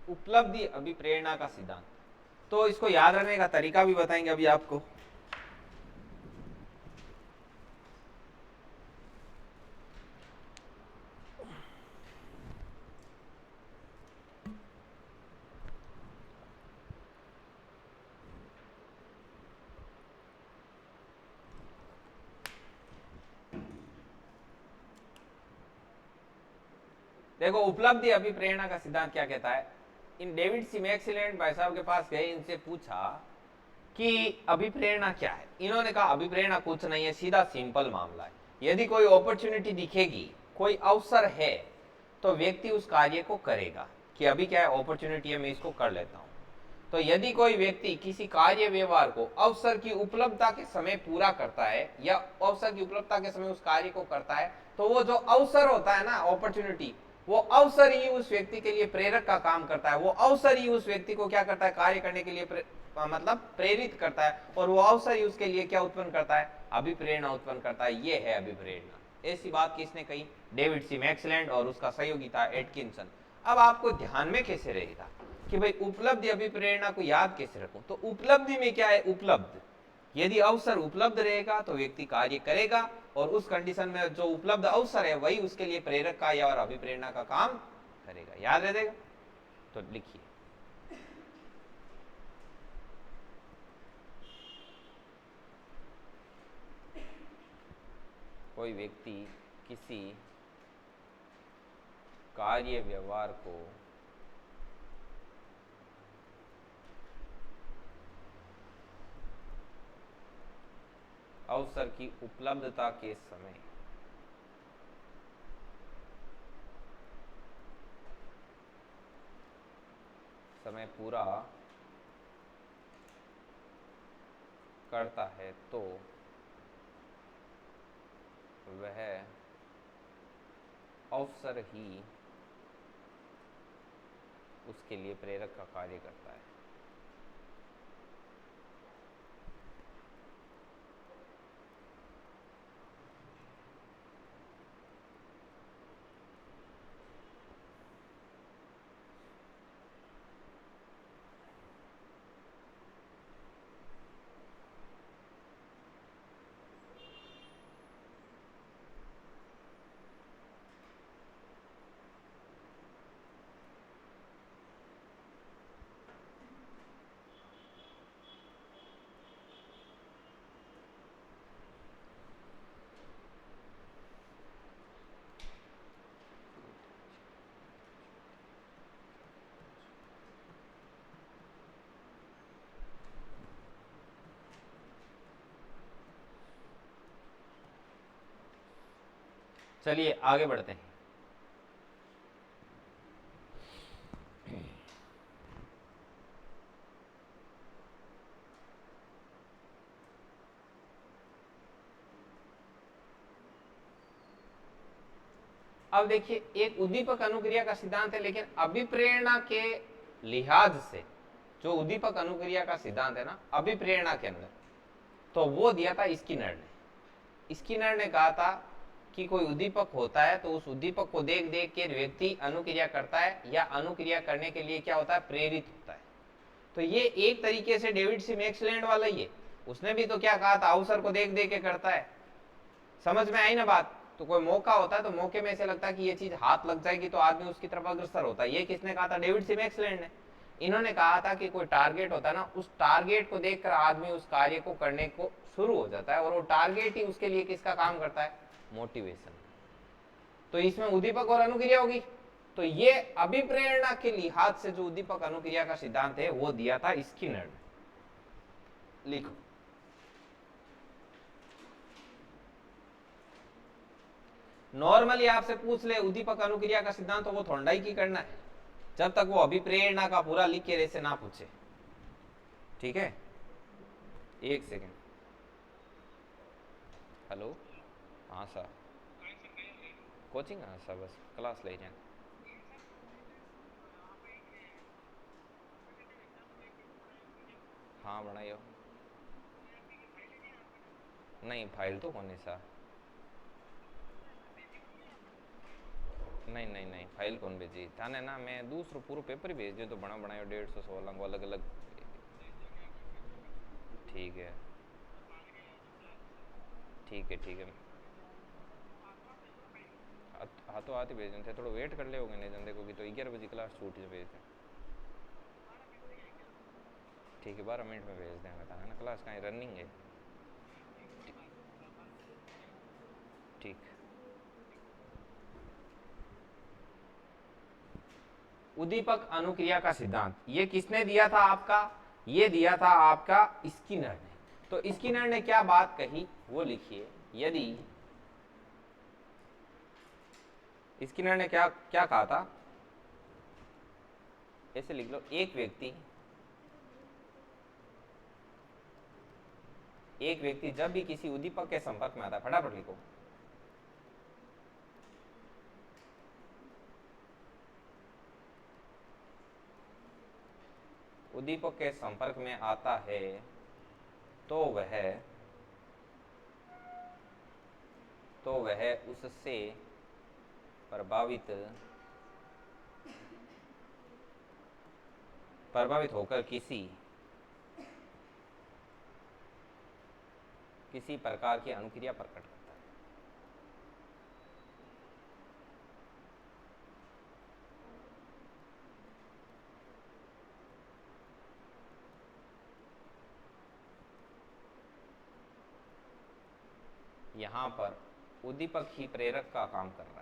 उपलब्धि अभिप्रेरणा का सिद्धांत। तो इसको याद रखने का तरीका भी बताएंगे अभी आपको। देखो उपलब्धि अभिप्रेरणा का सिद्धांत क्या कहता है। इन डेविड सी मैक्सलैंड भाई साहब के पास गए, इनसे पूछा कि अभिप्रेरणा क्या है। इन्होंने कहा अभिप्रेरणा कुछ नहीं है, सीधा सिंपल मामला है। यदि कोई अपॉर्चुनिटी दिखेगी, कोई अवसर है, तो व्यक्ति उस कार्य को करेगा कि अभी क्या है, अपॉर्चुनिटी है, मैं इसको कर लेता हूं। तो यदि कोई व्यक्ति किसी कार्य व्यवहार को अवसर की उपलब्धता के समय पूरा करता है, या अवसर की उपलब्धता के समय उस कार्य को करता है, तो वो जो अवसर होता है ना, अपॉर्चुनिटी, वो अवसर ही उस व्यक्ति के लिए प्रेरक का काम करता है। वो अवसर ही उस व्यक्ति को क्या करता है, कार्य करने के लिए मतलब प्रेरित करता है, और वो अवसर ही उसके लिए क्या उत्पन्न करता है, अभिप्रेरणा उत्पन्न करता है। ये है अभिप्रेरणा। ऐसी बात किसने कही? डेविड सी मैक्सलैंड और उसका सहयोगी था एटकिंसन। अब आपको ध्यान में कैसे रहेगा कि भाई उपलब्धि अभिप्रेरणा को याद कैसे रखूं? तो उपलब्धि में क्या है, उपलब्ध, यदि अवसर उपलब्ध रहेगा तो व्यक्ति कार्य करेगा, और उस कंडीशन में जो उपलब्ध अवसर है वही उसके लिए प्रेरक का या और अभिप्रेरणा का काम करेगा। याद रह देगा? तो लिखिए, कोई व्यक्ति किसी कार्य व्यवहार को अवसर की उपलब्धता के समय पूरा करता है, तो वह अवसर ही उसके लिए प्रेरक का कार्य करता है। चलिए आगे बढ़ते हैं। अब देखिए, एक उद्दीपक अनुक्रिया का सिद्धांत है, लेकिन अभिप्रेरणा के लिहाज से जो उद्दीपक अनुक्रिया का सिद्धांत है ना, अभिप्रेरणा के अंदर, तो वो दिया था स्किनर ने। स्किनर ने कहा था कि कोई उद्दीपक होता है तो उस उद्दीपक को देख देख के व्यक्ति अनुक्रिया करता है, या अनुक्रिया करने के लिए क्या होता है, प्रेरित होता है। तो ये एक तरीके से डेविड सी मैक्सलैंड वाला ही है। उसने भी तो क्या कहा था, अवसर को देख देख के करता है। समझ में आई ना बात? तो कोई मौका होता है तो मौके में ऐसे लगता है कि ये चीज हाथ लग जाएगी तो आदमी उसकी तरफ अग्रसर होता है। ये किसने कहा था? डेविड सी मैक्सलैंड ने। इन्होंने कहा था कि कोई टारगेट होता है ना, उस टारगेट को देखकर आदमी उस कार्य को करने को शुरू हो जाता है, और वो टारगेट ही उसके लिए किसका काम करता है? मोटिवेशन। तो इसमें उद्दीपक और अनुक्रिया होगी। तो ये अभिप्रेरणा के लिहाज से जो उद्दीपक अनुक्रिया का सिद्धांत है वो दिया था स्किनर ने। लिखो, नॉर्मली आपसे पूछ ले उद्दीपक अनुक्रिया का सिद्धांत, तो वो थोड़ा ही की करना है जब तक वो अभिप्रेरणा का पूरा लिख के ऐसे ना पूछे। ठीक है, एक सेकेंड। हेलो, हाँ सर, कोचिंग? हाँ सर, बस क्लास ले जाए। हाँ बनाइयो। नहीं फाइल तो कौन सा, नहीं नहीं नहीं फाइल कौन भेजी थाने ना, मैं दूसरो पूरा पेपर ही भेज दियो तो बना बनायो 150 16 को अलग अलग। ठीक है ठीक है ठीक है। हाँ तो आते भेज थे, थोड़ा वेट कर ले होगे नहीं जन, देखो कि तो 11 बजे क्लास छूट जो भेजते। ठीक है 12 मिनट में भेज देंगे था ना, क्लास कहीं रनिंग है। ठीक, उद्दीपक अनुक्रिया का सिद्धांत ये किसने दिया था आपका? ये दिया था आपका स्किनर ने। तो स्किनर ने क्या बात कही वो लिखिए। यदि स्किनर ने क्या क्या कहा था, ऐसे लिख लो, एक व्यक्ति जब भी किसी उद्दीपक के संपर्क में आता है, फटाफट लिखो, उद्दीपक के संपर्क में आता है तो वह उससे प्रभावित होकर किसी प्रकार की अनुक्रिया प्रकट करता है। यहां पर उद्दीपक ही प्रेरक का काम कर रहा है।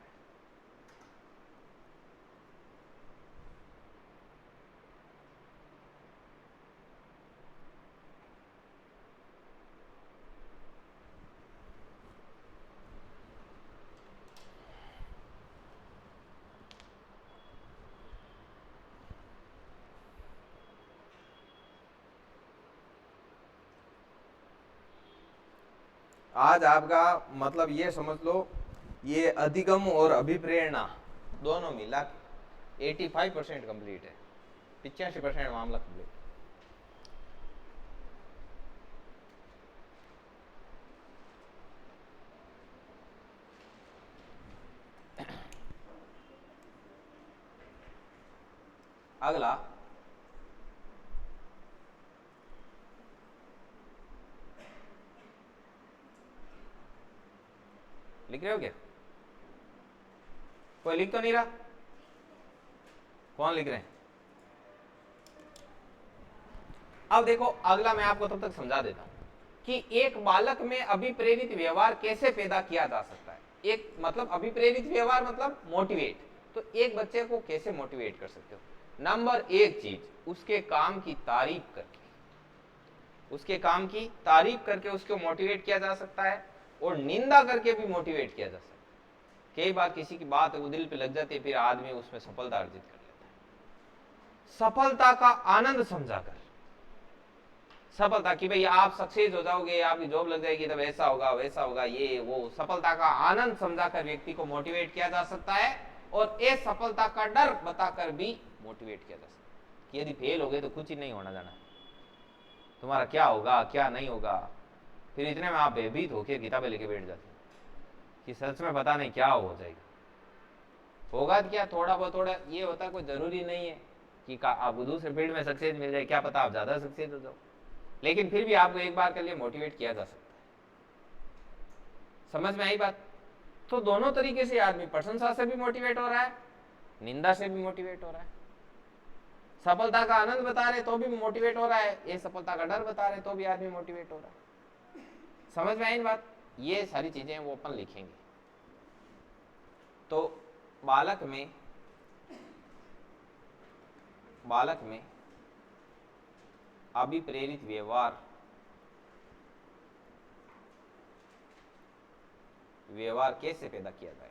आज आपका मतलब ये समझ लो, ये अधिगम और अभिप्रेरणा दोनों मिला 85% कंप्लीट है, 85% मामला कंप्लीट। अगला लिख रहे हो क्या? कोई लिख तो नहीं रहा? कौन लिख रहे हैं? अब देखो, अगला मैं आपको तब तक समझा देता हूं कि एक बालक में अभिप्रेरित व्यवहार कैसे पैदा किया जा सकता है। एक मतलब अभिप्रेरित व्यवहार मतलब मोटिवेट। तो एक बच्चे को कैसे मोटिवेट कर सकते हो? नंबर एक चीज, उसके काम की तारीफ करके, उसको मोटिवेट किया जा सकता है, और निंदा करके भी मोटिवेट किया जा सकता है। कई बार किसी की बात वो दिल पे लग जाती है, फिर आदमी उसमें सफलता अर्जित कर लेता है। सफलता का आनंद समझाकर, सफलता कि भाई आप सक्सेस हो जाओगे, आपकी जॉब लग जाएगी, तब ऐसा होगा वैसा होगा, ये वो, सफलता का आनंद समझाकर व्यक्ति को मोटिवेट किया जा सकता है, और ये सफलता का डर बताकर भी मोटिवेट किया जा सकता है कि यदि फेल हो गए तो कुछ ही नहीं होना जाना, तुम्हारा क्या होगा क्या नहीं होगा। फिर इतने में आप भयभीत होकर किताबें लेके बैठ जाते हैं कि सच में पता नहीं क्या हो जाएगा, होगा क्या, थोड़ा बहुत थोड़ा ये होता, कोई जरूरी नहीं है कि आपको दूसरे फील्ड में सक्सेस मिल जाए, क्या पता आप ज्यादा सक्सेस हो जाओ, लेकिन फिर भी आपको एक बार के लिए मोटिवेट किया जा सकता है। समझ में आई बात? तो दोनों तरीके से आदमी प्रशंसा से भी मोटिवेट हो रहा है, निंदा से भी मोटिवेट हो रहा है। सफलता का आनंद बता रहे तो भी मोटिवेट हो रहा है, ये सफलता का डर बता रहे तो भी आदमी मोटिवेट हो रहा है। समझ में आई बात? ये सारी चीजें वो अपन लिखेंगे। तो बालक में अभिप्रेरित व्यवहार कैसे पैदा किया जाए?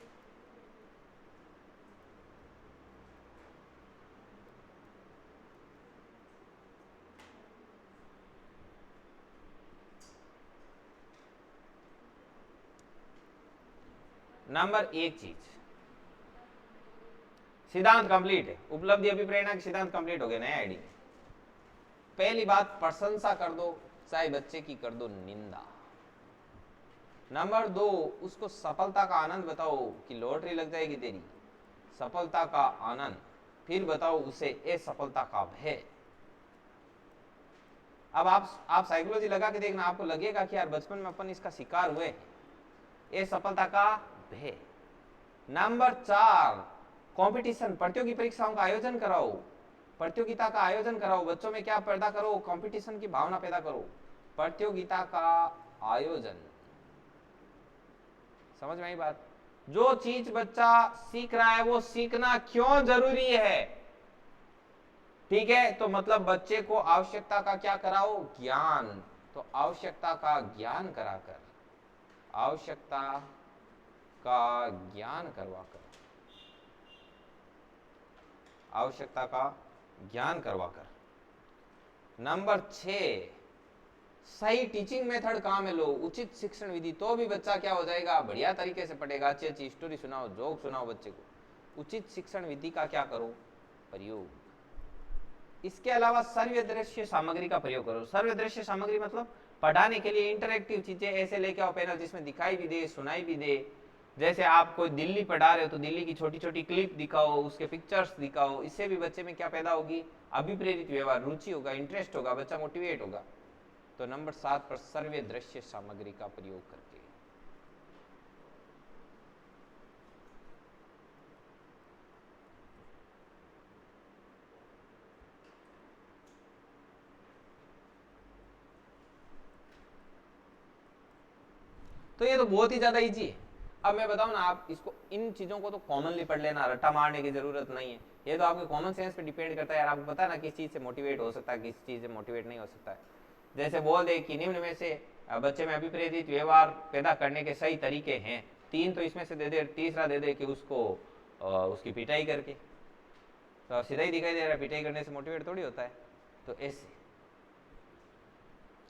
नंबर एक चीज, सिद्धांत कंप्लीट है, उपलब्धि अभिप्रेरणा के सिद्धांत कंप्लीट हो गए नए आईडी में। पहली बात, प्रशंसा कर दो, चाहे बच्चे की कर दो निंदा। नंबर दो, उसको सफलता का आनंद बताओ कि लॉटरी लग जाएगी तेरी, सफलता का आनंद। फिर बताओ उसे असफलता का भय। अब आप साइकोलॉजी लगा के देखना, आपको लगेगा कि यार बचपन में अपन इसका शिकार हुए, असफलता का भय। नंबर चार, कंपटीशन, प्रतियोगी परीक्षाओं का आयोजन कराओ, प्रतियोगिता का आयोजन कराओ, बच्चों में क्या पैदा करो, कंपटीशन की भावना पैदा करो, प्रतियोगिता का आयोजन। समझ में आई बात? जो चीज बच्चा सीख रहा है वो सीखना क्यों जरूरी है, ठीक है? तो मतलब बच्चे को आवश्यकता का क्या कराओ, ज्ञान। तो आवश्यकता का ज्ञान कराकर, आवश्यकता का ज्ञान करवाकर, आवश्यकता का ज्ञान करवाकर। नंबर 6, सही टीचिंग मेथड काम में लो, उचित शिक्षण विधि, तो भी बच्चा क्या हो जाएगा, बढ़िया तरीके से पढ़ेगा। अच्छी अच्छी स्टोरी सुनाओ, जोक सुनाओ बच्चे को। उचित शिक्षण विधि का क्या करो, प्रयोग। इसके अलावा सर्व दृश्य सामग्री का प्रयोग करो। सर्व दृश्य सामग्री मतलब पढ़ाने के लिए इंटरेक्टिव चीजें ऐसे लेके आओ पैनल, जिसमें दिखाई भी दे सुनाई भी दे। जैसे आप कोई दिल्ली पढ़ा रहे हो तो दिल्ली की छोटी छोटी क्लिप दिखाओ, उसके पिक्चर्स दिखाओ। इससे भी बच्चे में क्या पैदा होगी, अभिप्रेरित व्यवहार, रुचि होगा, इंटरेस्ट होगा, बच्चा मोटिवेट होगा। तो नंबर 7 पर सर्वे दृश्य सामग्री का प्रयोग करके। तो ये तो बहुत ही ज्यादा इजी है। अब मैं बताऊं ना, आप इसको, इन चीजों को तो कॉमनली पढ़ लेना, रट्टा मारने की जरूरत नहीं है। ये तो आपके कॉमन सेंस पे डिपेंड करता है यार, आपको पता है ना किस चीज से मोटिवेट हो सकता है, किस चीज से मोटिवेट नहीं हो सकता है। जैसे बोल दे कि निम्न में से बच्चे में अभिप्रेरित व्यवहार पैदा करने के सही तरीके हैं, 3 तो इसमें से दे दे, तीसरा दे दे कि उसको उसकी पिटाई करके। तो सीधा ही दिखाई दे रहा है पिटाई करने से मोटिवेट थोड़ी होता है। तो ऐसे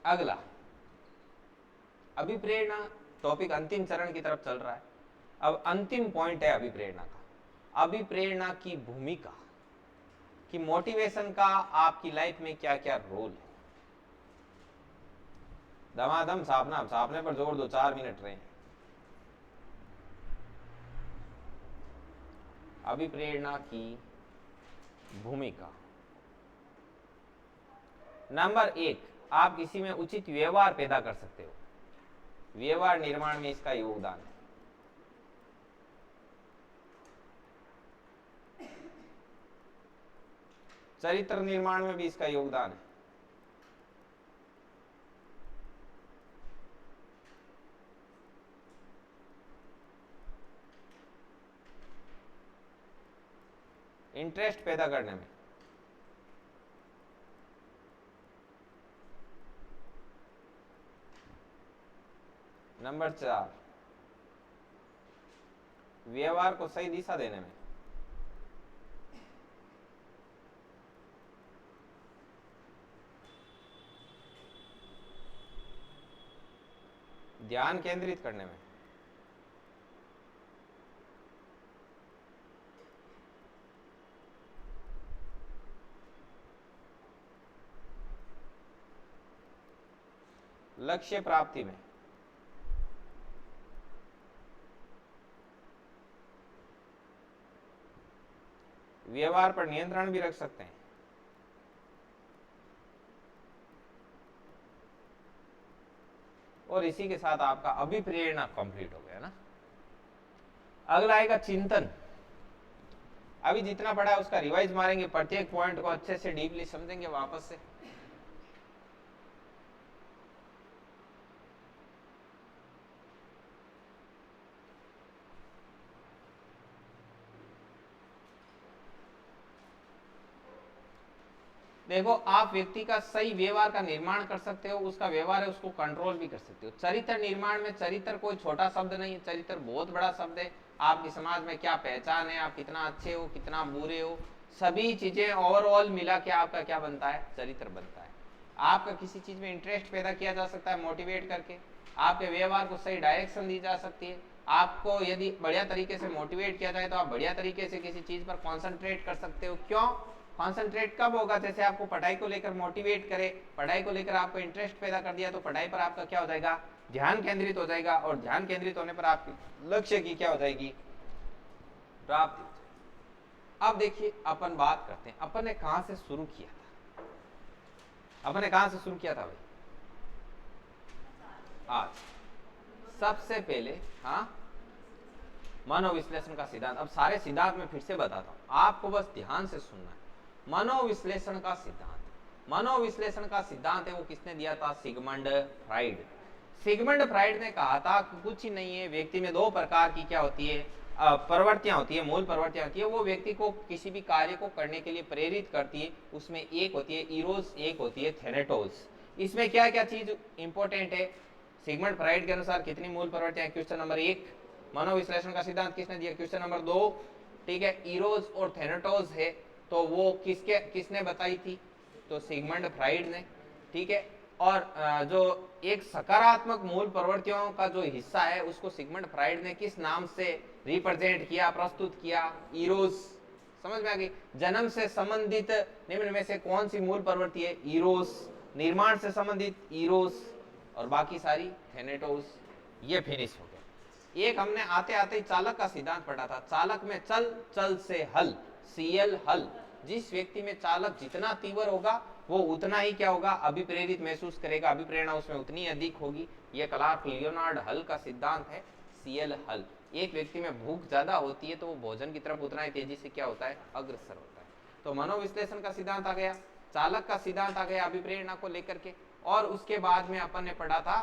अगला अभिप्रेरणा टॉपिक अंतिम चरण की तरफ चल रहा है। अब अंतिम पॉइंट है अभिप्रेरणा का, अभिप्रेरणा की भूमिका, कि मोटिवेशन का आपकी लाइफ में क्या क्या रोल है। दमादम छापने पर जोर दो, 4 मिनट रहे। अभिप्रेरणा की भूमिका। नंबर 1, आप किसी में उचित व्यवहार पैदा कर सकते हो, व्यवहार निर्माण में इसका योगदान है। चरित्र निर्माण में भी इसका योगदान है। इंटरेस्ट पैदा करने में। नंबर 4, व्यवहार को सही दिशा देने में। ध्यान केंद्रित करने में। लक्ष्य प्राप्ति में। व्यवहार पर नियंत्रण भी रख सकते हैं। और इसी के साथ आपका अभिप्रेरणा कंप्लीट हो गया ना। अगला आएगा चिंतन। अभी जितना पढ़ा है उसका रिवाइज मारेंगे, प्रत्येक पॉइंट को अच्छे से डीपली समझेंगे वापस से। देखो, आप व्यक्ति का सही व्यवहार का निर्माण कर सकते हो, उसका व्यवहार है उसको कंट्रोल भी कर सकते हो। चरित्र निर्माण में चरित्र कोई छोटा शब्द नहीं है, चरित्र बहुत बड़ा शब्द है। आपकी समाज में क्या पहचान है, आप कितना अच्छे हो, कितना बुरे हो, सभी चीजें ओवरऑल मिला के आपका क्या बनता है, चरित्र बनता है। आपका किसी चीज में इंटरेस्ट पैदा किया जा सकता है मोटिवेट करके, आपके व्यवहार को सही डायरेक्शन दी जा सकती है। आपको यदि बढ़िया तरीके से मोटिवेट किया जाए तो आप बढ़िया तरीके से किसी चीज पर कॉन्सेंट्रेट कर सकते हो। क्यों कॉन्सेंट्रेट कब होगा, जैसे आपको पढ़ाई को लेकर मोटिवेट करे, पढ़ाई को लेकर आपको इंटरेस्ट पैदा कर दिया तो पढ़ाई पर आपका क्या हो जाएगा, ध्यान केंद्रित हो जाएगा। और ध्यान केंद्रित होने पर आपके लक्ष्य की क्या हो जाएगी, प्राप्ति। अब देखिए अपन बात करते हैं, अपन ने कहां से शुरू किया था, अपन ने कहां से शुरू किया था भाई, आज सबसे पहले हाँ मनोविश्लेषण का सिद्धांत। अब सारे सिद्धांत में फिर से बताता हूं, आपको बस ध्यान से सुनना है। मनोविश्लेषण का सिद्धांत, मनोविश्लेषण का सिद्धांत है वो किसने दिया था, सिगमंड फ्राइड। सिगमंड फ्राइड ने कहा था कि कुछ ही नहीं है, व्यक्ति में दो प्रकार की क्या होती है, प्रवृत्तियां होती है, मूल प्रवृत्तियां होती है, वो व्यक्ति को किसी भी कार्य को करने के लिए प्रेरित करती है। उसमें एक होती है इरोस, एक होती है थेनेटोस। इसमें क्या क्या चीज इंपॉर्टेंट है, सिगमंड फ्राइड के अनुसार कितनी मूल प्रवृत्तियां, क्वेश्चन नंबर 1। मनोविश्लेषण का सिद्धांत किसने दिया, क्वेश्चन नंबर 2। ठीक है, इरोस और थेनेटोस है तो वो किसने बताई थी, तो सिगमंड फ्राइड ने। ठीक है, और जो एक सकारात्मक मूल प्रवृत्तियों का जो हिस्सा है उसको सिगमंड फ्राइड ने किस नाम से रिप्रेजेंट किया, प्रस्तुत किया, इरोस। समझ में आ गई। जन्म से संबंधित निम्न में से कौन सी मूल प्रवृत्ति है, इरोस। निर्माण से संबंधित इरोस, और बाकी सारी थेनेटोस। ये फिनिश हो गया। एक हमने आते आते चालक का सिद्धांत पढ़ा था, चालक में चल, चल से हल, सीएल हल। जिस व्यक्ति में चालक जितना तीव्र होगा वो उतना ही क्या होगा, अभिप्रेरित महसूस करेगा, अभिप्रेरणा उसमें उतनी अधिक होगी। ये क्लार्क लियोनार्ड हल का सिद्धांत है, सीएल हल। एक व्यक्ति में भूख ज्यादा होती है तो वो भोजन की तरफ उतना ही तेजी से क्या होता है, अग्रसर होता है। तो मनोविश्लेषण का सिद्धांत आ गया, चालक का सिद्धांत आ गया अभिप्रेरणा को लेकर के, और उसके बाद में अपन ने पढ़ा था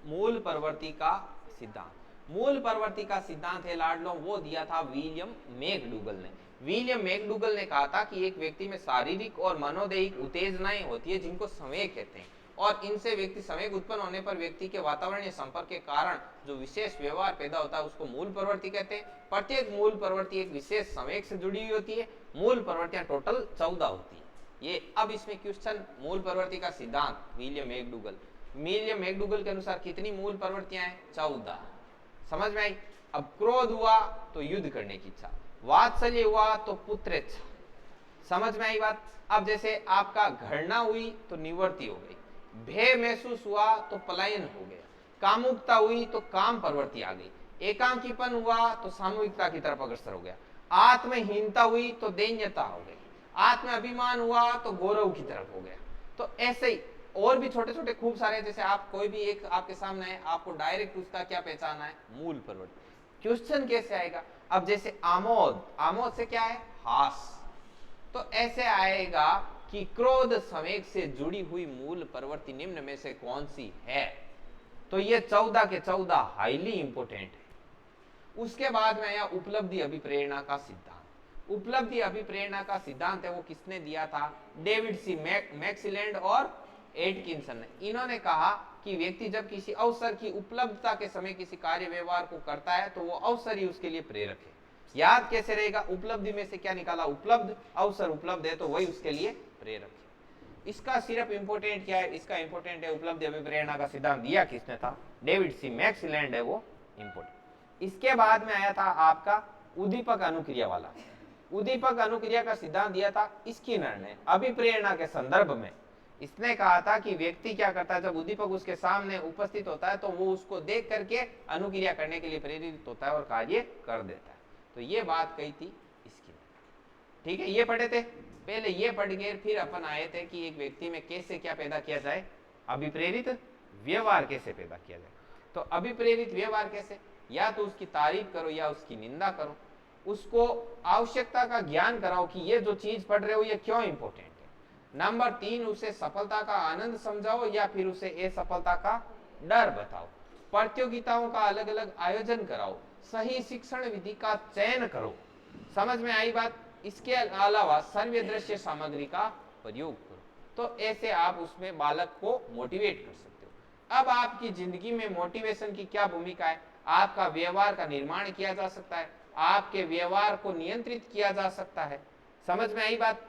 मूल प्रवृत्ति का सिद्धांत। मूल प्रवृत्ति का सिद्धांत है लाडलो, वो दिया था विलियम मैकडूगल ने। विलियम मैकडूगल ने कहा था कि एक व्यक्ति में शारीरिक और मनोदैहिक उत्तेजनाएं होती है जिनको संवेग कहते हैं, और इनसे व्यक्ति संवेग उत्पन्न होने पर व्यक्ति के वातावरणीय संपर्क के कारण जो विशेष व्यवहार पैदा होता है उसको मूल प्रवृत्ति कहते हैं। प्रत्येक मूल प्रवृत्ति एक विशेष संवेग से जुड़ी हुई होती है। मूल प्रवृत्तियां टोटल 14 होती है। ये अब इसमें क्वेश्चन, मूल प्रवृत्ति का सिद्धांत विलियम मैकडूगल। विलियम मैकडूगल के अनुसार कितनी मूल प्रवृत्तियां हैं, 14। समझ में आई। अब क्रोध हुआ तो युद्ध करने की इच्छा, वात्सल्य हुआ तो पुत्रेच्छा। समझ में आई बात। अब जैसे आपका घृणा हुई तो निवृत्ति हो गई, भय महसूस हुआ तो पलायन हो गया, कामुकता हुई तो काम प्रवृत्ति आ गई, एकांकीपन हुआ तो सामूहिकता की तरफ अग्रसर हो गया, आत्महीनता हुई तो दैन्यता हो गई, आत्म अभिमान हुआ तो गौरव की तरफ हो गया। तो ऐसे ही और भी छोटे छोटे खूब सारे, जैसे आप कोई भी एक आपके सामने है, आपको डायरेक्ट उसका क्या पहचाना है, मूल प्रवृत्ति। क्वेश्चन कैसे आएगा, अब जैसे आमोद, आमोद से क्या है, हास, तो ऐसे आएगा कि क्रोध संवेग से जुड़ी हुई मूल प्रवृत्ति निम्न में से कौन सी है। तो ये 14 के 14 हाईली इंपोर्टेंट है। उसके बाद में आया उपलब्धि अभिप्रेरणा का सिद्धांत। उपलब्धि अभिप्रेरणा का सिद्धांत है वो किसने दिया था, डेविड सी मैक्सिलैंड और एटकिंसन ने। इन्होंने कहा कि व्यक्ति जब किसी अवसर की उपलब्धता के समय किसी कार्य व्यवहार को करता है तो वो अवसर ही उसके लिए प्रेरक है। याद कैसे रहेगा? उपलब्धि में से क्या निकाला? उपलब्ध, अवसर उपलब्ध है तो वही उसके लिए प्रेरक है। इसका सिर्फ इंपोर्टेंट क्या है? इसका इंपोर्टेंट है उपलब्धि अभिप्रेरणा का सिद्धांत दिया किसने था? डेविड सी मैक्सलैंड है वो इंपोर्टेंट। इसके बाद में आया था आपका उद्दीपक अनुक्रिया वाला। उद्दीपक अनुक्रिया का सिद्धांत दिया था स्किनर ने अभिप्रेरणा के संदर्भ में। इसने कहा था कि व्यक्ति क्या करता है, जब उद्दीपक उसके सामने उपस्थित होता है तो वो उसको देख करके अनुक्रिया करने के लिए प्रेरित होता है और कार्य कर देता है। तो ये बात कही थी स्किनर। ठीक है, ये पढ़े थे पहले, ये पढ़ के फिर अपन आए थे कि एक व्यक्ति में कैसे क्या पैदा किया जाए, अभिप्रेरित व्यवहार कैसे पैदा किया जाए। तो अभिप्रेरित व्यवहार कैसे? या तो उसकी तारीफ करो या उसकी निंदा करो, उसको आवश्यकता का ज्ञान कराओ कि ये जो चीज पढ़ रहे हो ये क्यों इंपॉर्टेंट है। नंबर 3, उसे सफलता का आनंद समझाओ या फिर उसे असफलता का डर बताओ। प्रतियोगिताओं का अलग अलग आयोजन कराओ, सही शिक्षण विधि का चयन करो। समझ में आई बात? इसके अलावा सर्व दृश्य सामग्री का प्रयोग करो। तो ऐसे आप उसमें बालक को मोटिवेट कर सकते हो। अब आपकी जिंदगी में मोटिवेशन की क्या भूमिका है? आपका व्यवहार का निर्माण किया जा सकता है, आपके व्यवहार को नियंत्रित किया जा सकता है। समझ में आई बात?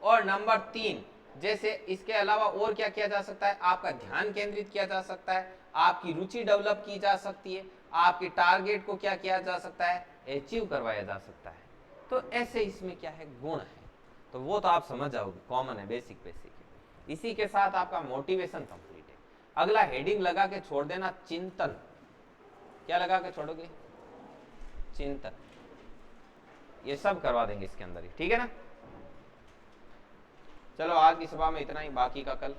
और नंबर 3, जैसे इसके अलावा और क्या किया जा सकता है? आपका ध्यान केंद्रित किया जा सकता है, आपकी रुचि डेवलप की जा सकती है, आपके टारगेट को क्या किया जा सकता है? अचीव करवाया जा सकता है। तो ऐसे इसमें क्या है? गुण है। तो वो तो आप समझ जाओगे, कॉमन है, बेसिक है। इसी के साथ आपका मोटिवेशन कंप्लीट है। अगला हेडिंग लगा के छोड़ देना, चिंतन। क्या लगा के छोड़ोगे? चिंतन। ये सब करवा देंगे इसके अंदर ही, ठीक है ना। चलो आज की सभा में इतना ही, बाकी का कल।